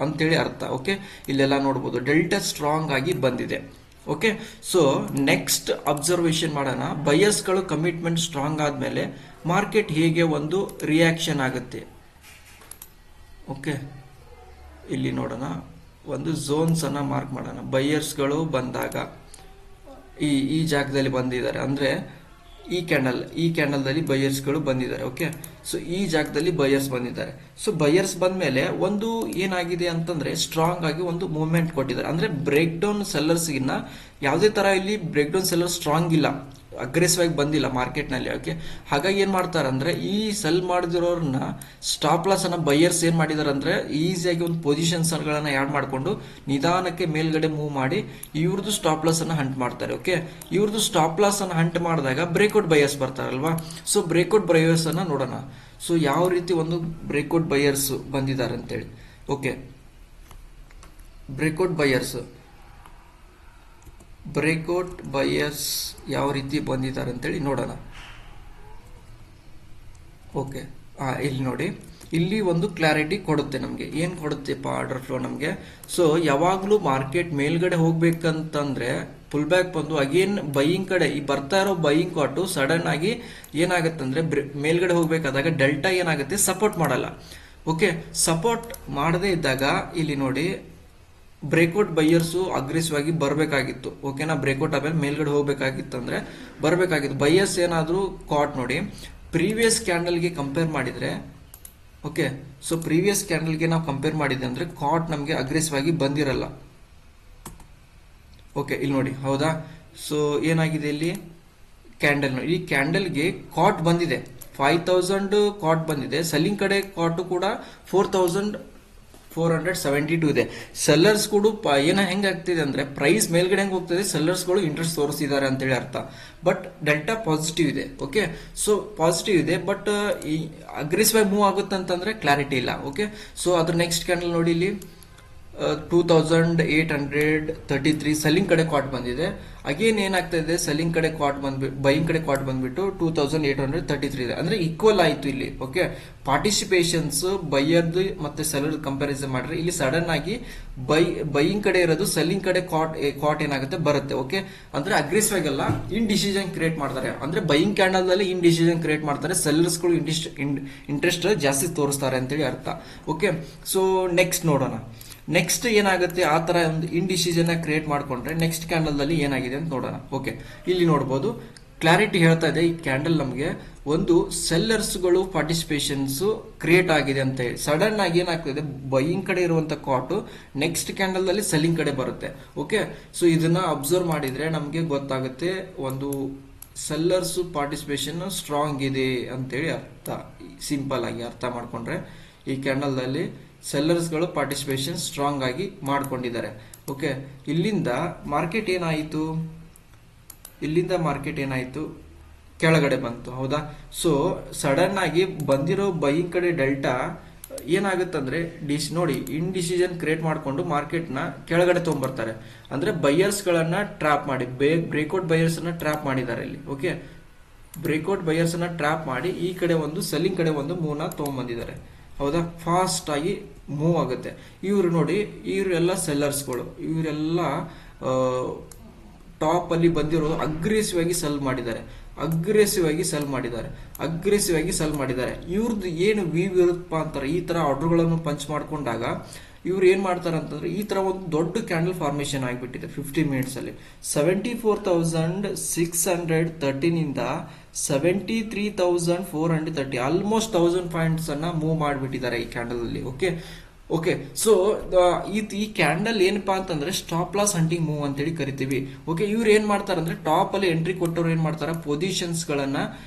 ಅಂತೇಳಿ ಅರ್ಥ. ಓಕೆ, ಇಲ್ಲೆಲ್ಲ ನೋಡಬಹುದು ಡೆಲ್ಟಾ ಸ್ಟ್ರಾಂಗ್ ಆಗಿ ಬಂದಿದೆ. ಓಕೆ, ಸೊ ನೆಕ್ಸ್ಟ್ ಅಬ್ಸರ್ವೇಷನ್ ಮಾಡೋಣ, ಬಯರ್ಸ್ ಗಳು ಕಮಿಟ್ಮೆಂಟ್ ಸ್ಟ್ರಾಂಗ್ ಆದ್ಮೇಲೆ ಮಾರ್ಕೆಟ್ ಹೇಗೆ ಒಂದು ರಿಯಾಕ್ಷನ್ ಆಗುತ್ತೆ. ಓಕೆ, ಇಲ್ಲಿ ನೋಡೋಣ, ಒಂದು ಝೋನ್ಸ್ ಅನ್ನ ಮಾರ್ಕ್ ಮಾಡೋಣ. ಬಯರ್ಸ್ ಗಳು ಬಂದಾಗ ಈ ಜಾಗದಲ್ಲಿ ಬಂದಿದ್ದಾರೆ ಅಂದ್ರೆ ಈ ಕ್ಯಾಂಡಲ್ ದಲ್ಲಿ ಬಯರ್ಸ್ ಗಳು ಬಂದಿದ್ದಾರೆ. ಓಕೆ, ಸೊ ಈ ಜಾಗದಲ್ಲಿ ಬಯರ್ಸ್ ಬಂದಿದ್ದಾರೆ. ಸೊ ಬಯರ್ಸ್ ಬಂದ್ಮೇಲೆ ಒಂದು ಏನಾಗಿದೆ ಅಂತಂದ್ರೆ ಸ್ಟ್ರಾಂಗ್ ಆಗಿ ಒಂದು ಮೂವ್ಮೆಂಟ್ ಕೊಟ್ಟಿದ್ದಾರೆ. ಅಂದ್ರೆ ಬ್ರೇಕ್ ಡೌನ್ ಸೆಲ್ಲರ್ಸ್ ಗಿನ್ನ ಯಾವುದೇ ತರ ಇಲ್ಲಿ ಬ್ರೇಕ್ ಡೌನ್ ಸೆಲ್ಲರ್ ಸ್ಟ್ರಾಂಗ್ ಇಲ್ಲ, ಅಗ್ರೆಸಿವ್ ಆಗಿ ಬಂದಿಲ್ಲ ಮಾರ್ಕೆಟ್ ನಲ್ಲಿ. ಓಕೆ, ಹಾಗಾಗಿ ಏನ್ ಮಾಡ್ತಾರೆ ಅಂದ್ರೆ ಈ ಸೆಲ್ ಮಾಡಿದಿರೋರ್ನ ಸ್ಟಾಪ್ ಲಾಸ್ ಅನ್ನ ಬಯರ್ಸ್ ಏನ್ ಮಾಡಿದಾರೆ ಅಂದ್ರೆ ಈಸಿಯಾಗಿ ಒಂದು ಪೊಸಿಷನ್ಸ್ ಗಳನ್ನ ಆಡ್ ಮಾಡ್ಕೊಂಡು ನಿಧಾನಕ್ಕೆ ಮೇಲ್ಗಡೆ ಮೂವ್ ಮಾಡಿ ಇವ್ರದ್ದು ಸ್ಟಾಪ್ ಲಾಸ್ ಅನ್ನ ಹಂಟ್ ಮಾಡ್ತಾರೆ. ಓಕೆ, ಇವ್ರದ್ದು ಸ್ಟಾಪ್ ಲಾಸ್ ಅನ್ನ ಹಂಟ್ ಮಾಡಿದಾಗ ಬ್ರೇಕ್ಔಟ್ ಬಯರ್ಸ್ ಬರ್ತಾರಲ್ವಾ. ಸೊ ಬ್ರೇಕ್ಔಟ್ ಬಯರ್ಸ್ ಅನ್ನ ನೋಡೋಣ. ಸೊ ಯಾವ ರೀತಿ ಒಂದು ಬ್ರೇಕ್ಔಟ್ ಬಯರ್ಸ್ ಬಂದಿದ್ದಾರೆ ಅಂತೇಳಿ. ಓಕೆ, ಬ್ರೇಕ್ಔಟ್ ಬಯರ್ಸ್ ಯಾವ ರೀತಿ ಬಂದಿದ್ದಾರೆ ಅಂತೇಳಿ ನೋಡೋಣ. ಓಕೆ, ಇಲ್ಲಿ ನೋಡಿ, ಇಲ್ಲಿ ಒಂದು ಕ್ಲಾರಿಟಿ ಕೊಡುತ್ತೆ ನಮಗೆ. ಏನ್ ಕೊಡುತ್ತೆಪ್ಪ ಆರ್ಡರ್ ಫ್ಲೋ ನಮಗೆ. ಸೊ ಯಾವಾಗ್ಲೂ ಮಾರ್ಕೆಟ್ ಮೇಲ್ಗಡೆ ಹೋಗ್ಬೇಕಂತಂದ್ರೆ ಪುಲ್ ಬ್ಯಾಕ್ ಬಂದು ಅಗೇನ್ ಬೈಯಿಂಗ್ ಕಡೆ ಈ ಬರ್ತಾ ಇರೋ ಬೈಯಿಂಗ್ ಕಾಟು ಸಡನ್ ಆಗಿ ಏನಾಗುತ್ತೆ ಅಂದ್ರೆ ಮೇಲ್ಗಡೆ ಹೋಗ್ಬೇಕಾದಾಗ ಡೆಲ್ಟಾ ಏನಾಗುತ್ತೆ, ಸಪೋರ್ಟ್ ಮಾಡಲ್ಲ. ಓಕೆ, ಸಪೋರ್ಟ್ ಮಾಡದೇ ಇದ್ದಾಗ ಇಲ್ಲಿ ನೋಡಿ ಬ್ರೇಕ್ಔಟ್ ಬೈಯರ್ಸ್ ಅಗ್ರೆಸಿವ್ ಆಗಿ ಬರಬೇಕಾಗಿತ್ತು. ಓಕೆನಾ, ಬ್ರೇಕ್ಔಟ್ ಆದ್ಮೇಲೆ ಮೇಲ್ಗಡೆ ಹೋಗ್ಬೇಕಾಗಿತ್ತು ಅಂದ್ರೆ ಬರಬೇಕಾಗಿತ್ತು. ಬೈಯರ್ಸ್ ಏನಾದ್ರು ಕಾಟ್ ನೋಡಿ ಪ್ರೀವಿಯಸ್ ಕ್ಯಾಂಡಲ್ಗೆ ಕಂಪೇರ್ ಮಾಡಿದ್ರೆ, ಓಕೆ, ಸೊ ಪ್ರೀವಿಯಸ್ ಕ್ಯಾಂಡಲ್ಗೆ ನಾವು ಕಂಪೇರ್ ಮಾಡಿದ್ರೆ ಅಂದ್ರೆ ಕಾಟ್ ನಮಗೆ ಅಗ್ರೆಸಿವ್ ಆಗಿ ಬಂದಿರಲ್ಲ. ಓಕೆ, ಇಲ್ಲಿ ನೋಡಿ, ಹೌದಾ. ಸೊ ಏನಾಗಿದೆ ಇಲ್ಲಿ ಕ್ಯಾಂಡಲ್, ಈ ಕ್ಯಾಂಡಲ್ಗೆ ಕಾಟ್ ಬಂದಿದೆ 5000 ಕಾಟ್ ಬಂದಿದೆ. ಸೆಲ್ಲಿಂಗ್ ಕಡೆ ಕಾಟು ಕೂಡ 4472 ಇದೆ. ಸೆಲ್ಲರ್ಸ್ ಕೂಡ ಹೆಂಗಾಗ್ತಿದೆ ಅಂದ್ರೆ ಪ್ರೈಸ್ ಮೇಲ್ಗಡೆ ಹೆಂಗ್ ಹೋಗ್ತದೆ, ಸೆಲ್ಲರ್ಸ್ ಗಳು ಇಂಟ್ರೆಸ್ಟ್ ತೋರಿಸಿದ್ದಾರೆ ಅಂತೇಳಿ ಅರ್ಥ. ಬಟ್ ಡೆಲ್ಟಾ ಪಾಸಿಟಿವ್ ಇದೆ. ಓಕೆ, ಸೊ ಪಾಸಿಟಿವ್ ಇದೆ, ಬಟ್ ಈ ಅಗ್ರೆಸಿವ್ ಆಗಿ ಮೂವ್ ಆಗುತ್ತೆ ಅಂತಂದ್ರೆ ಕ್ಲಾರಿಟಿ ಇಲ್ಲ. ಓಕೆ, ಸೊ ಅದ್ರ ನೆಕ್ಸ್ಟ್ ಕ್ಯಾಂಡಲ್ ನೋಡಿ, ಇಲ್ಲಿ 2833 ಸೆಲ್ಲಿಂಗ್ ಕಡೆ ಕಾಟ್ ಬಂದಿದೆ. ಅಗೇನ್ ಏನಾಗ್ತಾ ಇದೆ, ಸೆಲ್ಲಿಂಗ್ ಕಡೆ ಕಾಟ್ ಬೈಯಿಂಗ್ ಕಡೆ ಕಾಟ್ ಬಂದ್ಬಿಟ್ಟು 2833 ಇದೆ. ಅಂದ್ರೆ ಈಕ್ವಲ್ ಆಯ್ತು ಇಲ್ಲಿ. ಓಕೆ, ಪಾರ್ಟಿಸಿಪೇಷನ್ಸ್ ಬೈಯರ್ದು ಮತ್ತೆ ಸೆಲ್ಲರ್ ಕಂಪ್ಯಾರಿಸನ್ ಮಾಡ್ರೆ ಇಲ್ಲಿ ಸಡನ್ ಆಗಿ ಬೈಯಿಂಗ್ ಕಡೆ ಇರೋದು ಸೆಲ್ಲಿಂಗ್ ಕಡೆ ಕಾಟ್ ಏನಾಗುತ್ತೆ ಬರುತ್ತೆ. ಓಕೆ, ಅಂದ್ರೆ ಅಗ್ರೆಸಿವ್ ಆಗಲ್ಲ, ಇನ್ ಡಿಸಿಷನ್ ಕ್ರಿಯೇಟ್ ಮಾಡ್ತಾರೆ. ಅಂದ್ರೆ ಬೈಯಿಂಗ್ ಕ್ಯಾಂಡಲ್ ದಲ್ಲಿ ಇನ್ ಡಿಸಿಷನ್ ಕ್ರಿಯೇಟ್ ಮಾಡ್ತಾರೆ, ಸೆಲ್ಲರ್ಸ್ ಗಳು ಇಂಟ್ರೆಸ್ಟ್ ಜಾಸ್ತಿ ತೋರಿಸ್ತಾರೆ ಅಂತೇಳಿ ಅರ್ಥ. ಓಕೆ, ಸೊ ನೆಕ್ಸ್ಟ್ ನೋಡೋಣ. ನೆಕ್ಸ್ಟ್ ಏನಾಗುತ್ತೆ, ಆ ತರ ಒಂದು ಇಂಡಿಸಿಷನ್ ಕ್ರಿಯೇಟ್ ಮಾಡ್ಕೊಂಡ್ರೆ ನೆಕ್ಸ್ಟ್ ಕ್ಯಾಂಡಲ್ ದಲ್ಲಿ ಏನಾಗಿದೆ ಅಂತ ನೋಡೋಣ. ಓಕೆ, ಇಲ್ಲಿ ನೋಡಬಹುದು, ಕ್ಲಾರಿಟಿ ಹೇಳ್ತಾ ಇದೆ ಈ ಕ್ಯಾಂಡಲ್ ನಮಗೆ ಒಂದು ಸೆಲ್ಲರ್ಸ್ ಗಳು ಪಾರ್ಟಿಸಿಪೇಷನ್ಸ್ ಕ್ರಿಯೇಟ್ ಆಗಿದೆ ಅಂತ ಹೇಳಿ. ಸಡನ್ ಆಗಿ ಏನಾಗ್ತದೆ, ಬೈಯಿಂಗ್ ಕಡೆ ಇರುವಂತ ಕಾಟು ನೆಕ್ಸ್ಟ್ ಕ್ಯಾಂಡಲ್ ದಲ್ಲಿ ಸೆಲ್ಲಿಂಗ್ ಕಡೆ ಬರುತ್ತೆ. ಓಕೆ, ಸೊ ಇದನ್ನ ಅಬ್ಸರ್ವ್ ಮಾಡಿದ್ರೆ ನಮಗೆ ಗೊತ್ತಾಗುತ್ತೆ ಒಂದು ಸೆಲ್ಲರ್ಸ್ ಪಾರ್ಟಿಸಿಪೇಷನ್ ಸ್ಟ್ರಾಂಗ್ ಇದೆ ಅಂತೇಳಿ ಅರ್ಥ. ಸಿಂಪಲ್ ಆಗಿ ಅರ್ಥ ಮಾಡ್ಕೊಂಡ್ರೆ ಈ ಕ್ಯಾಂಡಲ್ ದಲ್ಲಿ ಸೆಲ್ಲರ್ಸ್ ಗಳು ಪಾರ್ಟಿಸಿಪೇಷನ್ ಸ್ಟ್ರಾಂಗ್ ಆಗಿ ಮಾಡ್ಕೊಂಡಿದ್ದಾರೆ. ಓಕೆ, ಇಲ್ಲಿಂದ ಮಾರ್ಕೆಟ್ ಏನಾಯ್ತು, ಕೆಳಗಡೆ ಬಂತು. ಹೌದಾ? ಸೊ ಸಡನ್ ಆಗಿ ಬಂದಿರೋ ಬೈಯಿಂಗ್ ಕಡೆ ಡೆಲ್ಟಾ ಏನಾಗುತ್ತಂದ್ರೆ ನೋಡಿ, ಇಂಡಿಸಿಷನ್ ಕ್ರಿಯೇಟ್ ಮಾಡ್ಕೊಂಡು ಮಾರ್ಕೆಟ್ ನ ಕೆಳಗಡೆ ತಗೊಂಡ್ಬರ್ತಾರೆ. ಅಂದ್ರೆ ಬೈಯರ್ಸ್ ಗಳನ್ನ ಟ್ರಾಪ್ ಮಾಡಿ, ಬ್ರೇಕ್ಔಟ್ ಬೈಯರ್ಸ್ ಅನ್ನ ಟ್ರಾಪ್ ಮಾಡಿದ್ದಾರೆ ಇಲ್ಲಿ. ಓಕೆ, ಬ್ರೇಕ್ಔಟ್ ಬೈಯರ್ಸ್ ಅನ್ನ ಟ್ರಾಪ್ ಮಾಡಿ ಈ ಕಡೆ ಒಂದು ಸೆಲ್ಲಿಂಗ್ ಕಡೆ ಒಂದು ಮೂವ್ನ ತಗೊಂಡ್ಬಂದಿದ್ದಾರೆ. ಹೌದಾ? ಫಾಸ್ಟ್ ಆಗಿ ಮೂವ್ ಆಗುತ್ತೆ. ಇವರು ನೋಡಿ, ಇವರೆಲ್ಲ ಸೆಲ್ಲರ್ಸ್ಗಳು, ಇವರೆಲ್ಲ ಟಾಪ್ ಅಲ್ಲಿ ಬಂದಿರೋದು ಅಗ್ರೆಸಿವ್ ಆಗಿ ಸೆಲ್ ಮಾಡಿದ್ದಾರೆ. ಇವ್ರದ್ದು ಏನು ವೀವ್ ಇರುತ್ತಪ್ಪ ಅಂತಾರೆ, ಈ ತರ ಆರ್ಡರ್ಗಳನ್ನು ಪಂಚ್ ಮಾಡ್ಕೊಂಡಾಗ ಇವ್ರು ಏನ್ ಮಾಡ್ತಾರೆ ಅಂತಂದ್ರೆ ಈ ತರ ಒಂದು ದೊಡ್ಡ ಕ್ಯಾಂಡಲ್ ಫಾರ್ಮೇಶನ್ ಆಗಿಬಿಟ್ಟಿದೆ 15 ಮಿನಿಟ್ಸ್ ಅಲ್ಲಿ. 74,613 ಇಂದ 73,430 ಆಲ್ಮೋಸ್ಟ್ 1000 ಪಾಯಿಂಟ್ಸ್ ಅನ್ನ ಮೂವ್ ಮಾಡಿಬಿಟ್ಟಿದ್ದಾರೆ ಈ ಕ್ಯಾಂಡಲ್ ಅಲ್ಲಿ. ಓಕೆ, ಸೊ ಈ ಕ್ಯಾಂಡಲ್ ಏನಪ್ಪಾ ಅಂತಂದ್ರೆ ಸ್ಟಾಪ್ ಲಾಸ್ ಹಂಟಿಂಗ್ ಮೂವ್ ಅಂತೇಳಿ ಕರಿತೀವಿ. ಓಕೆ, ಇವ್ರು ಏನ್ ಮಾಡ್ತಾರೆ ಅಂದ್ರೆ ಟಾಪ್ ಅಲ್ಲಿ ಎಂಟ್ರಿ ಕೊಟ್ಟವ್ರು ಏನ್ ಮಾಡ್ತಾರೆ, ಪೊಸಿಷನ್ಸ್ ಗಳನ್ನ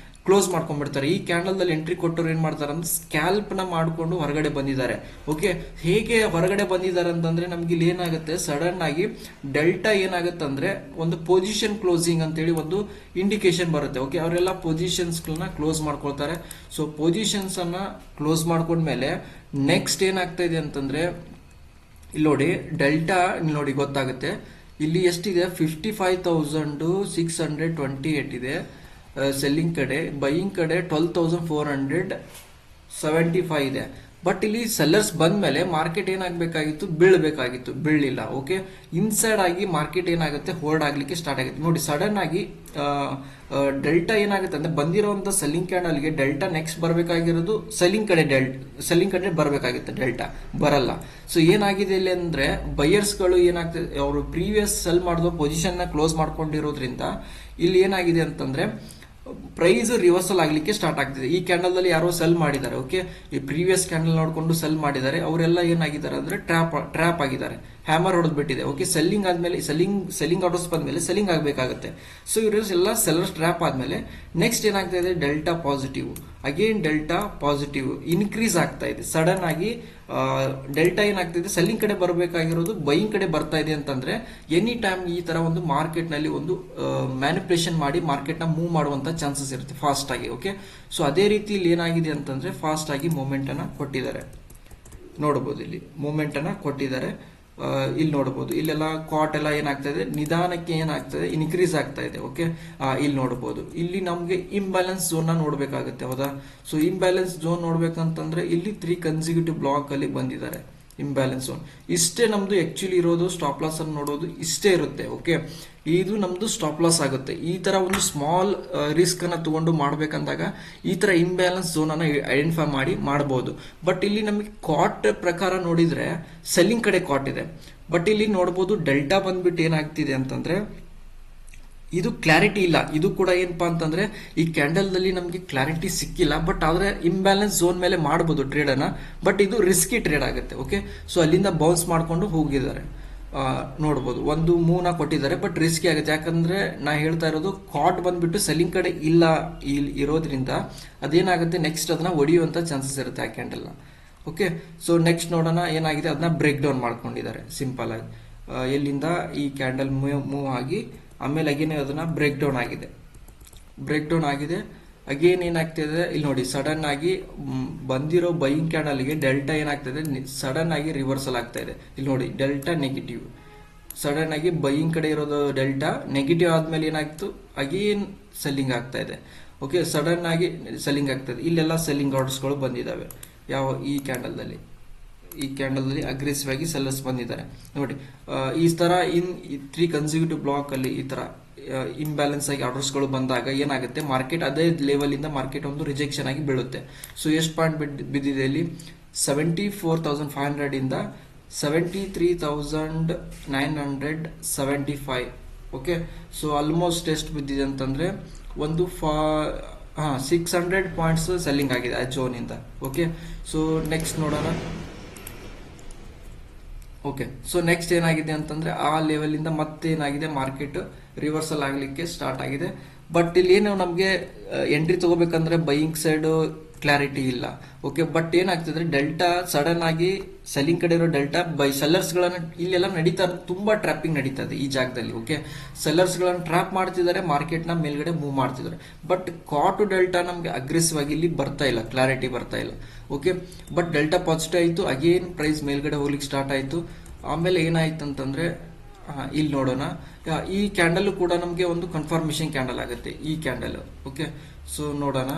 ಕ್ಲೋಸ್ ಮಾಡ್ಕೊಂಡ್ಬಿಡ್ತಾರೆ. ಈ ಕ್ಯಾಂಡಲ್ ದಲ್ಲಿ ಎಂಟ್ರಿ ಕೊಟ್ಟವ್ರು ಏನ್ ಮಾಡ್ತಾರೆ ಅಂದ್ರೆ ಸ್ಕ್ಯಾಲ್ಪ್ ನ ಮಾಡ್ಕೊಂಡು ಹೊರಗಡೆ ಬಂದಿದ್ದಾರೆ. ಓಕೆ, ಹೇಗೆ ಹೊರಗಡೆ ಬಂದಿದ್ದಾರೆ ಅಂತಂದ್ರೆ ನಮ್ಗೆ ಇಲ್ಲಿ ಏನಾಗುತ್ತೆ, ಸಡನ್ ಆಗಿ ಡೆಲ್ಟಾ ಏನಾಗುತ್ತೆ ಅಂದ್ರೆ ಒಂದು ಪೊಸಿಷನ್ ಕ್ಲೋಸಿಂಗ್ ಅಂತೇಳಿ ಒಂದು ಇಂಡಿಕೇಶನ್ ಬರುತ್ತೆ. ಓಕೆ, ಅವರೆಲ್ಲ ಪೊಸಿಷನ್ಸ್ ಗಳನ್ನ ಕ್ಲೋಸ್ ಮಾಡ್ಕೊಳ್ತಾರೆ. ಸೊ ಪೊಸಿಷನ್ಸ್ ಅನ್ನ ಕ್ಲೋಸ್ ಮಾಡ್ಕೊಂಡ್ಮೇಲೆ ನೆಕ್ಸ್ಟ್ ಏನಾಗ್ತಾ ಇದೆ ಅಂತಂದ್ರೆ ಇಲ್ಲಿ ನೋಡಿ, ಡೆಲ್ಟಾ ನೋಡಿ ಗೊತ್ತಾಗುತ್ತೆ. ಇಲ್ಲಿ ಎಷ್ಟಿದೆ, 55,628 ಇದೆ ಸೆಲ್ಲಿಂಗ್ ಕಡೆ, ಬೈಯಿಂಗ್ ಕಡೆ 12,475 ಇದೆ. ಬಟ್ ಇಲ್ಲಿ ಸೆಲ್ಲರ್ಸ್ ಬಂದ ಮೇಲೆ ಮಾರ್ಕೆಟ್ ಏನಾಗಬೇಕಾಗಿತ್ತು, ಬೀಳಲಿಲ್ಲ. ಓಕೆ, ಇನ್ಸೈಡ್ ಆಗಿ ಮಾರ್ಕೆಟ್ ಏನಾಗುತ್ತೆ, ಹೋಲ್ಡ್ ಆಗ್ಲಿಕ್ಕೆ ಸ್ಟಾರ್ಟ್ ಆಗುತ್ತೆ. ನೋಡಿ, ಸಡನ್ ಆಗಿ ಡೆಲ್ಟಾ ಏನಾಗುತ್ತೆ ಅಂದ್ರೆ ಬಂದಿರುವಂತ ಸೆಲ್ಲಿಂಗ್ ಕ್ಯಾಂಡಲ್ಗೆ ಡೆಲ್ಟಾ ನೆಕ್ಸ್ಟ್ ಬರಬೇಕಾಗಿರೋದು ಸೆಲ್ಲಿಂಗ್ ಕಡೆ ಬರಬೇಕಾಗುತ್ತೆ, ಡೆಲ್ಟಾ ಬರಲ್ಲ. ಸೊ ಏನಾಗಿದೆ ಇಲ್ಲಿ ಅಂದ್ರೆ ಬೈಯರ್ಸ್ ಗಳು ಏನಾಗ್ತದೆ, ಅವರು ಪ್ರೀವಿಯಸ್ ಸೆಲ್ ಮಾಡಿದ ಪೊಸಿಷನ್ ನ ಕ್ಲೋಸ್ ಮಾಡ್ಕೊಂಡಿರೋದ್ರಿಂದ ಇಲ್ಲಿ ಏನಾಗಿದೆ ಅಂತಂದ್ರೆ ಪ್ರೈಸ್ ರಿವರ್ಸಲ್ ಆಗ್ಲಿಕ್ಕೆ ಸ್ಟಾರ್ಟ್ ಆಗ್ತಿದೆ. ಈ ಕ್ಯಾಂಡಲ್ ಅಲ್ಲಿ ಯಾರೋ ಸೆಲ್ ಮಾಡಿದ್ದಾರೆ. ಓಕೆ, ಈ ಪ್ರೀವಿಯಸ್ ಕ್ಯಾಂಡಲ್ ನೋಡ್ಕೊಂಡು ಸೆಲ್ ಮಾಡಿದ್ದಾರೆ, ಅವರೆಲ್ಲ ಏನಾಗಿದ್ದಾರೆ ಅಂದ್ರೆ ಟ್ರ್ಯಾಪ್ ಆಗಿದ್ದಾರೆ, ಹ್ಯಾಮರ್ ಹೊಡೆದ್ಬಿಟ್ಟಿದೆ. ಓಕೆ, ಸೆಲ್ಲಿಂಗ್ ಆದ್ಮೇಲೆ ಸೆಲ್ಲಿಂಗ್ ಆರ್ಡರ್ಸ್ ಬಂದ್ಮೇಲೆ ಸೆಲ್ಲಿಂಗ್ ಆಗಬೇಕಾಗುತ್ತೆ. ಸೊ ಇವರು ಎಲ್ಲ ಸೆಲ್ಲರ್ಸ್ ಟ್ರ್ಯಾಪ್ ಆದ್ಮೇಲೆ ನೆಕ್ಸ್ಟ್ ಏನಾಗ್ತಾ ಇದೆ, ಡೆಲ್ಟಾ ಪಾಸಿಟಿವ್ ಇನ್ಕ್ರೀಸ್ ಆಗ್ತಾ ಇದೆ. ಸಡನ್ ಆಗಿ ಡೆಲ್ಟಾ ಏನಾಗ್ತಿದೆ, ಸೆಲ್ಲಿಂಗ್ ಕಡೆ ಬರಬೇಕಾಗಿರೋದು ಬೈಯಿಂಗ್ ಕಡೆ ಬರ್ತಾ ಇದೆ ಅಂತಂದ್ರೆ ಎನಿ ಟೈಮ್ ಈ ತರ ಒಂದು ಮಾರ್ಕೆಟ್ ನಲ್ಲಿ ಒಂದು ಮ್ಯಾನಿಪುಲೇಷನ್ ಮಾಡಿ ಮಾರ್ಕೆಟ್ ನ ಮೂವ್ ಮಾಡುವಂತ ಚಾನ್ಸಸ್ ಇರುತ್ತೆ ಫಾಸ್ಟ್ ಆಗಿ. ಓಕೆ, ಸೊ ಅದೇ ರೀತಿ ಇಲ್ಲಿ ಏನಾಗಿದೆ ಅಂತಂದ್ರೆ ಫಾಸ್ಟ್ ಆಗಿ ಮೂವ್ಮೆಂಟ್ ಅನ್ನ ಕೊಟ್ಟಿದ್ದಾರೆ. ನೋಡಬಹುದು, ಇಲ್ಲಿ ಮೂವ್ಮೆಂಟ್ ಅನ್ನ ಕೊಟ್ಟಿದ್ದಾರೆ. ಇಲ್ಲಿ ನೋಡಬಹುದು, ಇಲ್ಲೆಲ್ಲ ಕಾಟ್ ಎಲ್ಲ ಏನಾಗ್ತಾ ಇದೆ, ನಿಧಾನಕ್ಕೆ ಏನಾಗ್ತದೆ, ಇನ್ಕ್ರೀಸ್ ಆಗ್ತಾ ಇದೆ. ಓಕೆ, ಇಲ್ಲಿ ನೋಡಬಹುದು, ಇಲ್ಲಿ ನಮ್ಗೆ ಇಂಬ್ಯಾಲೆನ್ಸ್ ಝೋನ್ ನ ನೋಡ್ಬೇಕಾಗುತ್ತೆ. ಹೌದಾ? ಸೊ ಇಂಬ್ಯಾಲೆನ್ಸ್ ಝೋನ್ ನೋಡ್ಬೇಕಂತಂದ್ರೆ ಇಲ್ಲಿ 3 ಕನ್ಸಿಕ್ಯೂಟಿವ್ ಬ್ಲಾಕ್ ಅಲ್ಲಿ ಬಂದಿದ್ದಾರೆ ಇಂಬ್ಯಾಲೆನ್ಸ್ ಝೋನ್. ಇಷ್ಟೇ ನಮ್ದು ಆಕ್ಚುಲಿ ಇರೋದು, ಸ್ಟಾಪ್ ಲಾಸ್ ಅನ್ನು ನೋಡೋದು ಇಷ್ಟೇ ಇರುತ್ತೆ. ಓಕೆ, ಇದು ನಮ್ದು ಸ್ಟಾಪ್ ಲಾಸ್ ಆಗುತ್ತೆ. ಈ ತರ ಒಂದು ಸ್ಮಾಲ್ ರಿಸ್ಕ್ ಅನ್ನ ತಗೊಂಡು ಮಾಡ್ಬೇಕಂದಾಗ ಈ ತರ ಇಂಬ್ಯಾಲೆನ್ಸ್ ಝೋನ್ ಅನ್ನ ಐಡೆಂಟಿಫೈ ಮಾಡಿ ಮಾಡಬಹುದು. ಬಟ್ ಇಲ್ಲಿ ನಮಗೆ ಕಾಟ್ ಪ್ರಕಾರ ನೋಡಿದ್ರೆ ಸೆಲ್ಲಿಂಗ್ ಕಡೆ ಕಾಟ್ ಇದೆ. ಬಟ್ ಇಲ್ಲಿ ನೋಡಬಹುದು ಡೆಲ್ಟಾ ಬಂದ್ಬಿಟ್ಟು ಏನಾಗ್ತಿದೆ ಅಂತಂದ್ರೆ ಇದು ಕ್ಲಾರಿಟಿ ಇಲ್ಲ. ಇದು ಕೂಡ ಏನಪ್ಪಾ ಅಂತಂದ್ರೆ ಈ ಕ್ಯಾಂಡಲ್ ನಲ್ಲಿ ನಮಗೆ ಕ್ಲಾರಿಟಿ ಸಿಕ್ಕಿಲ್ಲ. ಬಟ್ ಆದ್ರೆ ಇಂಬ್ಯಾಲೆನ್ಸ್ ಝೋನ್ ಮೇಲೆ ಮಾಡಬಹುದು ಟ್ರೇಡ್ ಅನ್ನ. ಬಟ್ ಇದು ರಿಸ್ಕಿ ಟ್ರೇಡ್ ಆಗುತ್ತೆ. ಓಕೆ, ಸೊ ಅಲ್ಲಿಂದ ಬೌನ್ಸ್ ಮಾಡ್ಕೊಂಡು ಹೋಗಿದ್ದಾರೆ. ನೋಡಬಹುದು ಒಂದು ಮೂವ್ನ ಕೊಟ್ಟಿದ್ದಾರೆ, ಬಟ್ ರಿಸ್ಕಿ ಆಗುತ್ತೆ. ಯಾಕಂದ್ರೆ ನಾ ಹೇಳ್ತಾ ಇರೋದು ಕಾಟ್ ಬಂದ್ಬಿಟ್ಟು ಸೆಲ್ಲಿಂಗ್ ಕಡೆ ಇರೋದ್ರಿಂದ ಅದೇನಾಗುತ್ತೆ, ನೆಕ್ಸ್ಟ್ ಅದನ್ನ ಒಡೆಯುವಂತ ಚಾನ್ಸಸ್ ಇರುತ್ತೆ ಆ ಕ್ಯಾಂಡಲ್ ನ. ಓಕೆ, ಸೊ ನೆಕ್ಸ್ಟ್ ನೋಡೋಣ ಏನಾಗಿದೆ, ಅದನ್ನ ಬ್ರೇಕ್ ಡೌನ್ ಮಾಡ್ಕೊಂಡಿದ್ದಾರೆ ಸಿಂಪಲ್ ಆಗಿ. ಎಲ್ಲಿಂದ ಈ ಕ್ಯಾಂಡಲ್ ಮೂವ್ ಆಗಿ ಆಮೇಲೆ ಅಗೇನೆ ಅದನ್ನ ಬ್ರೇಕ್ ಡೌನ್ ಆಗಿದೆ. ಅಗೇನ್ ಏನಾಗ್ತಿದೆ ಇಲ್ಲಿ ನೋಡಿ, ಸಡನ್ ಆಗಿ ಬಂದಿರೋ ಬೈಯಿಂಗ್ ಕ್ಯಾಂಡಲ್ಗೆ ಡೆಲ್ಟಾ ಏನಾಗ್ತದೆ, ಸಡನ್ ಆಗಿ ರಿವರ್ಸಲ್ ಆಗ್ತಾ ಇದೆ. ಇಲ್ಲಿ ನೋಡಿ, ಡೆಲ್ಟಾ ನೆಗೆಟಿವ್, ಸಡನ್ ಆಗಿ ಬೈಯಿಂಗ್ ಕಡೆ ಇರೋದು ಡೆಲ್ಟಾ ನೆಗೆಟಿವ್ ಆದ್ಮೇಲೆ ಏನಾಗ್ತು, ಅಗೇನ್ ಸೆಲ್ಲಿಂಗ್ ಆಗ್ತಾ ಇದೆ. ಓಕೆ, ಸಡನ್ ಆಗಿ ಸೆಲ್ಲಿಂಗ್ ಆಗ್ತದೆ. ಇಲ್ಲೆಲ್ಲ ಸೆಲ್ಲಿಂಗ್ ಆರ್ಡರ್ಸ್ಗಳು ಬಂದಿದ್ದಾವೆ. ಈ ಕ್ಯಾಂಡಲ್ದಲ್ಲಿ ಅಗ್ರೆಸಿವ್ ಆಗಿ ಸೆಲ್ಲರ್ಸ್ ಬಂದಿದ್ದಾರೆ ನೋಡಿ. ಈ ತರ ಇನ್ 3 ಕನ್ಸಿಕ್ಯೂಟಿವ್ ಬ್ಲಾಕ್ ಅಲ್ಲಿ ಈ ತರ ಇಂಬ್ಯಾಲೆನ್ಸ್ ಆಗಿ ಆರ್ಡರ್ಸ್ಗಳು ಬಂದಾಗ ಏನಾಗುತ್ತೆ, ಮಾರ್ಕೆಟ್ ಅದೇ ಲೆವೆಲ್ ಇಂದ ಮಾರ್ಕೆಟ್ ಒಂದು ರಿಜೆಕ್ಷನ್ ಆಗಿ ಬೀಳುತ್ತೆ. ಸೊ ಎಷ್ಟು ಪಾಯಿಂಟ್ ಬಿದ್ದಿದೆ ಇಲ್ಲಿ, 74,500 ಇಂದ 73,975. ಓಕೆ, ಸೊ ಆಲ್ಮೋಸ್ಟ್ ಎಷ್ಟು ಬಿದ್ದಿದೆ ಅಂತಂದ್ರೆ ಒಂದು 600 ಪಾಯಿಂಟ್ಸ್ ಸೆಲ್ಲಿಂಗ್ ಆಗಿದೆ ಆ ಝೋನ್ ಇಂದ. ಓಕೆ, ಸೊ ನೆಕ್ಸ್ಟ್ ನೋಡೋಣ. ಓಕೆ, ಸೊ ನೆಕ್ಸ್ಟ್ ಏನಾಗಿದೆ ಅಂತಂದ್ರೆ ಆ ಲೆವೆಲ್ ಇಂದ ಮತ್ತೆ ಏನಾಗಿದೆ, ಮಾರ್ಕೆಟ್ ರಿವರ್ಸಲ್ ಆಗ್ಲಿಕ್ಕೆ ಸ್ಟಾರ್ಟ್ ಆಗಿದೆ. ಬಟ್ ಇಲ್ಲಿ ಏನು ನಮಗೆ ಎಂಟ್ರಿ ತಗೋಬೇಕಂದ್ರೆ ಬೈಯಿಂಗ್ ಸೈಡ್ ಕ್ಲಾರಿಟಿ ಇಲ್ಲ. ಓಕೆ, ಬಟ್ ಏನಾಗ್ತದೆ, ಡೆಲ್ಟಾ ಸಡನ್ ಆಗಿ ಸೆಲ್ಲಿಂಗ್ ಕಡೆ ಇರೋ ಡೆಲ್ಟಾ ಬೈ ಸೆಲ್ಲರ್ಸ್ ಗಳನ್ನ ಇಲ್ಲೆಲ್ಲ ನಡೀತಾ, ತುಂಬಾ ಟ್ರಾಪಿಂಗ್ ನಡೀತದೆ ಈ ಜಾಗದಲ್ಲಿ. ಓಕೆ, ಸೆಲ್ಲರ್ಸ್ ಗಳನ್ನ ಟ್ರಾಪ್ ಮಾಡ್ತಿದ್ದಾರೆ, ಮಾರ್ಕೆಟ್ ನ ಮೇಲ್ಗಡೆ ಮೂವ್ ಮಾಡ್ತಿದ್ದಾರೆ. ಬಟ್ ಕಾಟು ಡೆಲ್ಟಾ ನಮ್ಗೆ ಅಗ್ರೆಸಿವ್ ಆಗಿ ಇಲ್ಲಿ ಬರ್ತಾ ಇಲ್ಲ, ಕ್ಲಾರಿಟಿ ಬರ್ತಾ ಇಲ್ಲ. ಓಕೆ, ಬಟ್ ಡೆಲ್ಟಾ ಪಾಸಿಟಿವ್ ಆಯ್ತು, ಅಗೇನ್ ಪ್ರೈಸ್ ಮೇಲ್ಗಡೆ ಹೋಗ್ಲಿಕ್ಕೆ ಸ್ಟಾರ್ಟ್ ಆಯ್ತು. ಆಮೇಲೆ ಏನಾಯ್ತು ಅಂತಂದ್ರೆ ಇಲ್ಲಿ ನೋಡೋಣ, ಈ ಕ್ಯಾಂಡಲ್ ಕೂಡ ನಮಗೆ ಒಂದು ಕನ್ಫರ್ಮೇಶನ್ ಕ್ಯಾಂಡಲ್ ಆಗುತ್ತೆ ಈ ಕ್ಯಾಂಡಲ್. ಓಕೆ, ಸೊ ನೋಡೋಣ.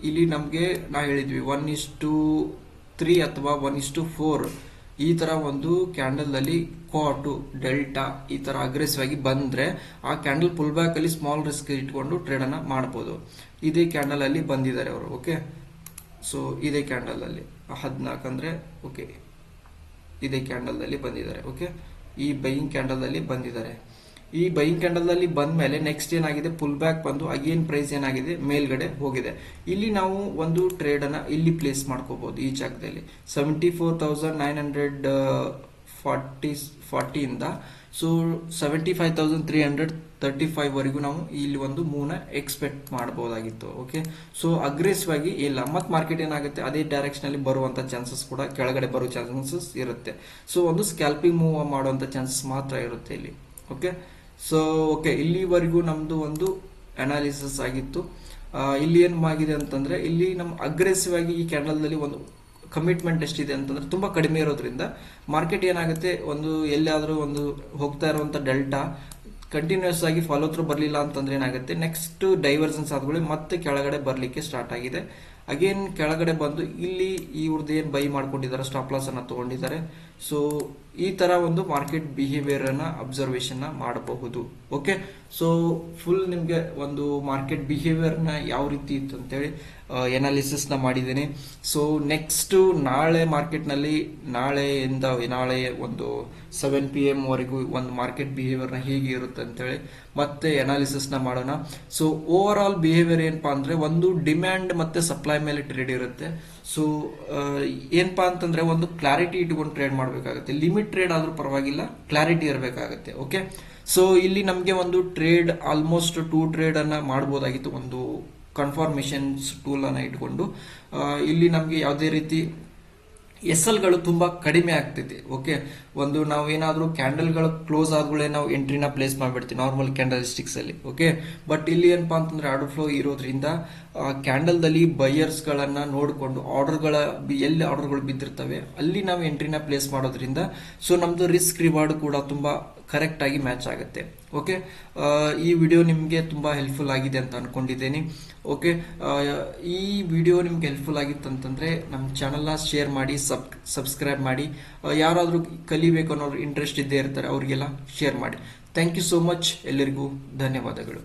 ಇಲ್ಲಿ ನಮಗೆ ನಾವು ಹೇಳಿದ್ವಿ 1:3 ಅಥವಾ 1:4 ಈ ತರ ಒಂದು ಕ್ಯಾಂಡಲ್ ಅಲ್ಲಿ ಕಾಟು ಡೆಲ್ಟಾ ಈ ತರ ಅಗ್ರೆಸಿವ್ ಆಗಿ ಬಂದ್ರೆ ಆ ಕ್ಯಾಂಡಲ್ ಪುಲ್ ಬ್ಯಾಕ್ ಅಲ್ಲಿ ಸ್ಮಾಲ್ ರಿಸ್ಕ್ ಇಟ್ಕೊಂಡು ಟ್ರೇಡ್ ಅನ್ನ ಮಾಡಬಹುದು. ಇದೇ ಕ್ಯಾಂಡಲ್ ಅಲ್ಲಿ ಬಂದಿದ್ದಾರೆ ಅವರು. ಓಕೆ, ಸೊ ಇದೇ ಕ್ಯಾಂಡಲ್ ಅಲ್ಲಿ 14 ಅಂದ್ರೆ ಓಕೆ, ಇದೇ ಕ್ಯಾಂಡಲ್ ಅಲ್ಲಿ ಬಂದಿದ್ದಾರೆ. ಓಕೆ, ಈ ಬೈಯಿಂಗ್ ಕ್ಯಾಂಡಲ್ ಅಲ್ಲಿ ಬಂದಿದ್ದಾರೆ. ಈ ಬೈಯಿಂಗ್ ಕ್ಯಾಂಡಲ್ ಅಲ್ಲಿ ಬಂದ ಮೇಲೆ ನೆಕ್ಸ್ಟ್ ಏನಾಗಿದೆ, ಪುಲ್ ಬ್ಯಾಕ್ ಬಂದು ಅಗೇನ್ ಪ್ರೈಸ್ ಏನಾಗಿದೆ, ಮೇಲ್ಗಡೆ ಹೋಗಿದೆ. ಇಲ್ಲಿ ನಾವು ಒಂದು ಟ್ರೇಡ್ ಅನ್ನ ಇಲ್ಲಿ ಪ್ಲೇಸ್ ಮಾಡ್ಕೋಬಹುದು ಈ ಜಾಗದಲ್ಲಿ 74,940 ಇಂದ ಸೊ 75,335 ವರೆಗೂ ನಾವು ಇಲ್ಲಿ ಒಂದು ಮೂವ್ನ ಎಕ್ಸ್ಪೆಕ್ಟ್ ಮಾಡಬಹುದಾಗಿತ್ತು. ಓಕೆ, ಸೊ ಅಗ್ರೆಸಿವ್ ಆಗಿ ಇಲ್ಲ, ಮತ್ ಮಾರ್ಕೆಟ್ ಏನಾಗುತ್ತೆ, ಅದೇ ಡೈರೆಕ್ಷನ್ ಅಲ್ಲಿ ಬರುವಂತ ಚಾನ್ಸಸ್ ಕೂಡ ಕೆಳಗಡೆ ಬರೋ ಚಾನ್ಸಸ್ ಇರುತ್ತೆ. ಸೊ ಒಂದು ಸ್ಕ್ಯಾಲ್ಪಿಂಗ್ ಮೂವ್ ಮಾಡುವಂತ ಚಾನ್ಸಸ್ ಮಾತ್ರ ಇರುತ್ತೆ ಇಲ್ಲಿ. ಓಕೆ, ಸೊ ಓಕೆ, ಇಲ್ಲಿವರೆಗೂ ನಮ್ದು ಒಂದು ಅನಾಲಿಸಿಸ್ ಆಗಿತ್ತು. ಇಲ್ಲಿ ಏನ್ ಆಗಿದೆ ಅಂತಂದ್ರೆ, ಇಲ್ಲಿ ನಮ್ ಅಗ್ರೆಸಿವ್ ಆಗಿ ಈ ಕ್ಯಾಂಡಲ್ ನಲ್ಲಿ ಒಂದು ಕಮಿಟ್ಮೆಂಟ್ ಎಷ್ಟಿದೆ ಅಂತಂದ್ರೆ ತುಂಬಾ ಕಡಿಮೆ ಇರೋದ್ರಿಂದ ಮಾರ್ಕೆಟ್ ಏನಾಗುತ್ತೆ, ಒಂದು ಎಲ್ಲಿಯಾದ್ರೂ ಒಂದು ಹೋಗ್ತಾ ಇರುವಂತ ಡೆಲ್ಟಾ ಕಂಟಿನ್ಯೂಸ್ ಆಗಿ ಫಾಲೋ ಥ್ರೂ ಬರಲಿಲ್ಲ ಅಂತಂದ್ರೆ ಏನಾಗುತ್ತೆ, ನೆಕ್ಸ್ಟ್ ಡೈವರ್ಜೆನ್ಸ್ ಆದ್ಮೇಲೆ ಮತ್ತೆ ಕೆಳಗಡೆ ಬರ್ಲಿಕ್ಕೆ ಸ್ಟಾರ್ಟ್ ಆಗಿದೆ. ಅಗೇನ್ ಕೆಳಗಡೆ ಬಂದು ಇಲ್ಲಿ ಇವ್ರದ್ದು ಏನ್ ಬೈ ಮಾಡ್ಕೊಂಡಿದ್ದಾರೆ, ಸ್ಟಾಪ್ ಲಾಸ್ ಅನ್ನ ತಗೊಂಡಿದ್ದಾರೆ. ಸೊ ಈ ತರ ಒಂದು ಮಾರ್ಕೆಟ್ ಬಿಹೇವಿಯರ್ ಅನ್ನ ಅಬ್ಸರ್ವೇಷನ್ ಮಾಡಬಹುದು. ಓಕೆ, ಸೊ ಫುಲ್ ನಿಮ್ಗೆ ಒಂದು ಮಾರ್ಕೆಟ್ ಬಿಹೇವಿಯರ್ ನ ಯಾವ ರೀತಿ ಇತ್ತು ಅಂತೇಳಿ ಎನಾಲಿಸಿಸ್ ನ ಮಾಡಿದ್ದೀನಿ. ಸೊ ನೆಕ್ಸ್ಟ್ ನಾಳೆ ಮಾರ್ಕೆಟ್ ನಲ್ಲಿ ನಾಳೆ ಒಂದು 7 PM ವರೆಗೂ ಒಂದು ಮಾರ್ಕೆಟ್ ಬಿಹೇವಿಯರ್ ನ ಹೇಗೆ ಇರುತ್ತೆ ಅಂತೇಳಿ ಮತ್ತೆ ಎನಾಲಿಸಿಸ್ ನ ಮಾಡೋಣ. ಸೊ ಓವರ್ ಆಲ್ ಬಿಹೇವಿಯರ್ ಏನಪ್ಪಾ ಅಂದ್ರೆ, ಒಂದು ಡಿಮ್ಯಾಂಡ್ ಮತ್ತೆ ಸಪ್ಲೈ ಮೇಲೆ ಟ್ರೇಡ್ ಇರುತ್ತೆ. ಸೊ ಏನಪ್ಪಾ ಅಂತಂದ್ರೆ ಒಂದು ಕ್ಲಾರಿಟಿ ಇಟ್ಕೊಂಡು ಟ್ರೇಡ್ ಮಾಡಬೇಕಾಗುತ್ತೆ. ಲಿಮಿಟ್ ಟ್ರೇಡ್ ಆದ್ರೂ ಪರವಾಗಿಲ್ಲ, ಕ್ಲಾರಿಟಿ ಇರಬೇಕಾಗುತ್ತೆ. ಓಕೆ, ಸೊ ಇಲ್ಲಿ ನಮಗೆ ಒಂದು ಟ್ರೇಡ್ ಆಲ್ಮೋಸ್ಟ್ 2 ಟ್ರೇಡ್ ಅನ್ನ ಮಾಡಬಹುದಾಗಿತ್ತು, ಒಂದು ಕನ್ಫರ್ಮೇಶನ್ಸ್ ಟೂಲ್ ಅನ್ನ ಇಟ್ಕೊಂಡು. ಇಲ್ಲಿ ನಮಗೆ ಯಾವುದೇ ರೀತಿ ಎಸ್ಎಲ್ಗಳು ತುಂಬಾ ಕಡಿಮೆ ಆಗ್ತೈತಿ. ಓಕೆ, ಒಂದು ನಾವೇನಾದ್ರೂ ಕ್ಯಾಂಡಲ್ಗಳು ಕ್ಲೋಸ್ ಆದ್ಗಳೇ ನಾವು ಎಂಟ್ರಿನ ಪ್ಲೇಸ್ ಮಾಡಿಬಿಡ್ತೀವಿ ನಾರ್ಮಲ್ ಕ್ಯಾಂಡಲ್ ಸ್ಟಿಕ್ಸ್ ಅಲ್ಲಿ. ಓಕೆ, ಬಟ್ ಇಲ್ಲಿ ಏನಪ್ಪಾ ಅಂತಂದ್ರೆ ಆರ್ಡರ್ ಫ್ಲೋ ಇರೋದ್ರಿಂದ ಕ್ಯಾಂಡಲ್ ದಲ್ಲಿ ಬೈಯರ್ಸ್ ಗಳನ್ನ ನೋಡಿಕೊಂಡು ಎಲ್ಲಿ ಆರ್ಡರ್ಗಳು ಬಿದ್ದಿರ್ತವೆ ಅಲ್ಲಿ ನಾವು ಎಂಟ್ರಿನ ಪ್ಲೇಸ್ ಮಾಡೋದ್ರಿಂದ ಸೊ ನಮ್ದು ರಿಸ್ಕ್ ರಿವಾರ್ಡ್ ಕೂಡ ತುಂಬಾ ಕರೆಕ್ಟ್ ಆಗಿ ಮ್ಯಾಚ್ ಆಗುತ್ತೆ. ಓಕೆ, ಈ ವಿಡಿಯೋ ನಿಮಗೆ ತುಂಬಾ ಹೆಲ್ಪ್ಫುಲ್ ಆಗಿದೆ ಅಂತ ಅನ್ಕೊಂಡಿದ್ದೇನೆ. ಓಕೆ, ಈ ವಿಡಿಯೋ ನಿಮ್ಗೆ ಹೆಲ್ಪ್ಫುಲ್ ಆಗಿತ್ತು ಅಂತಂದ್ರೆ ನಮ್ಮ ಚಾನಲ್ನ ಶೇರ್ ಮಾಡಿ, ಸಬ್ಸ್ಕ್ರೈಬ್ ಮಾಡಿ. ಯಾರಾದ್ರೂ ಕಲಿಬೇಕು ಅನ್ನೋರು ಇಂಟ್ರೆಸ್ಟ್ ಇದ್ದೇ ಇರ್ತಾರೆ, ಅವರಿಗೆಲ್ಲ ಶೇರ್ ಮಾಡಿ. Thank you so much. ಎಲ್ಲರಿಗೂ ಧನ್ಯವಾದಗಳು.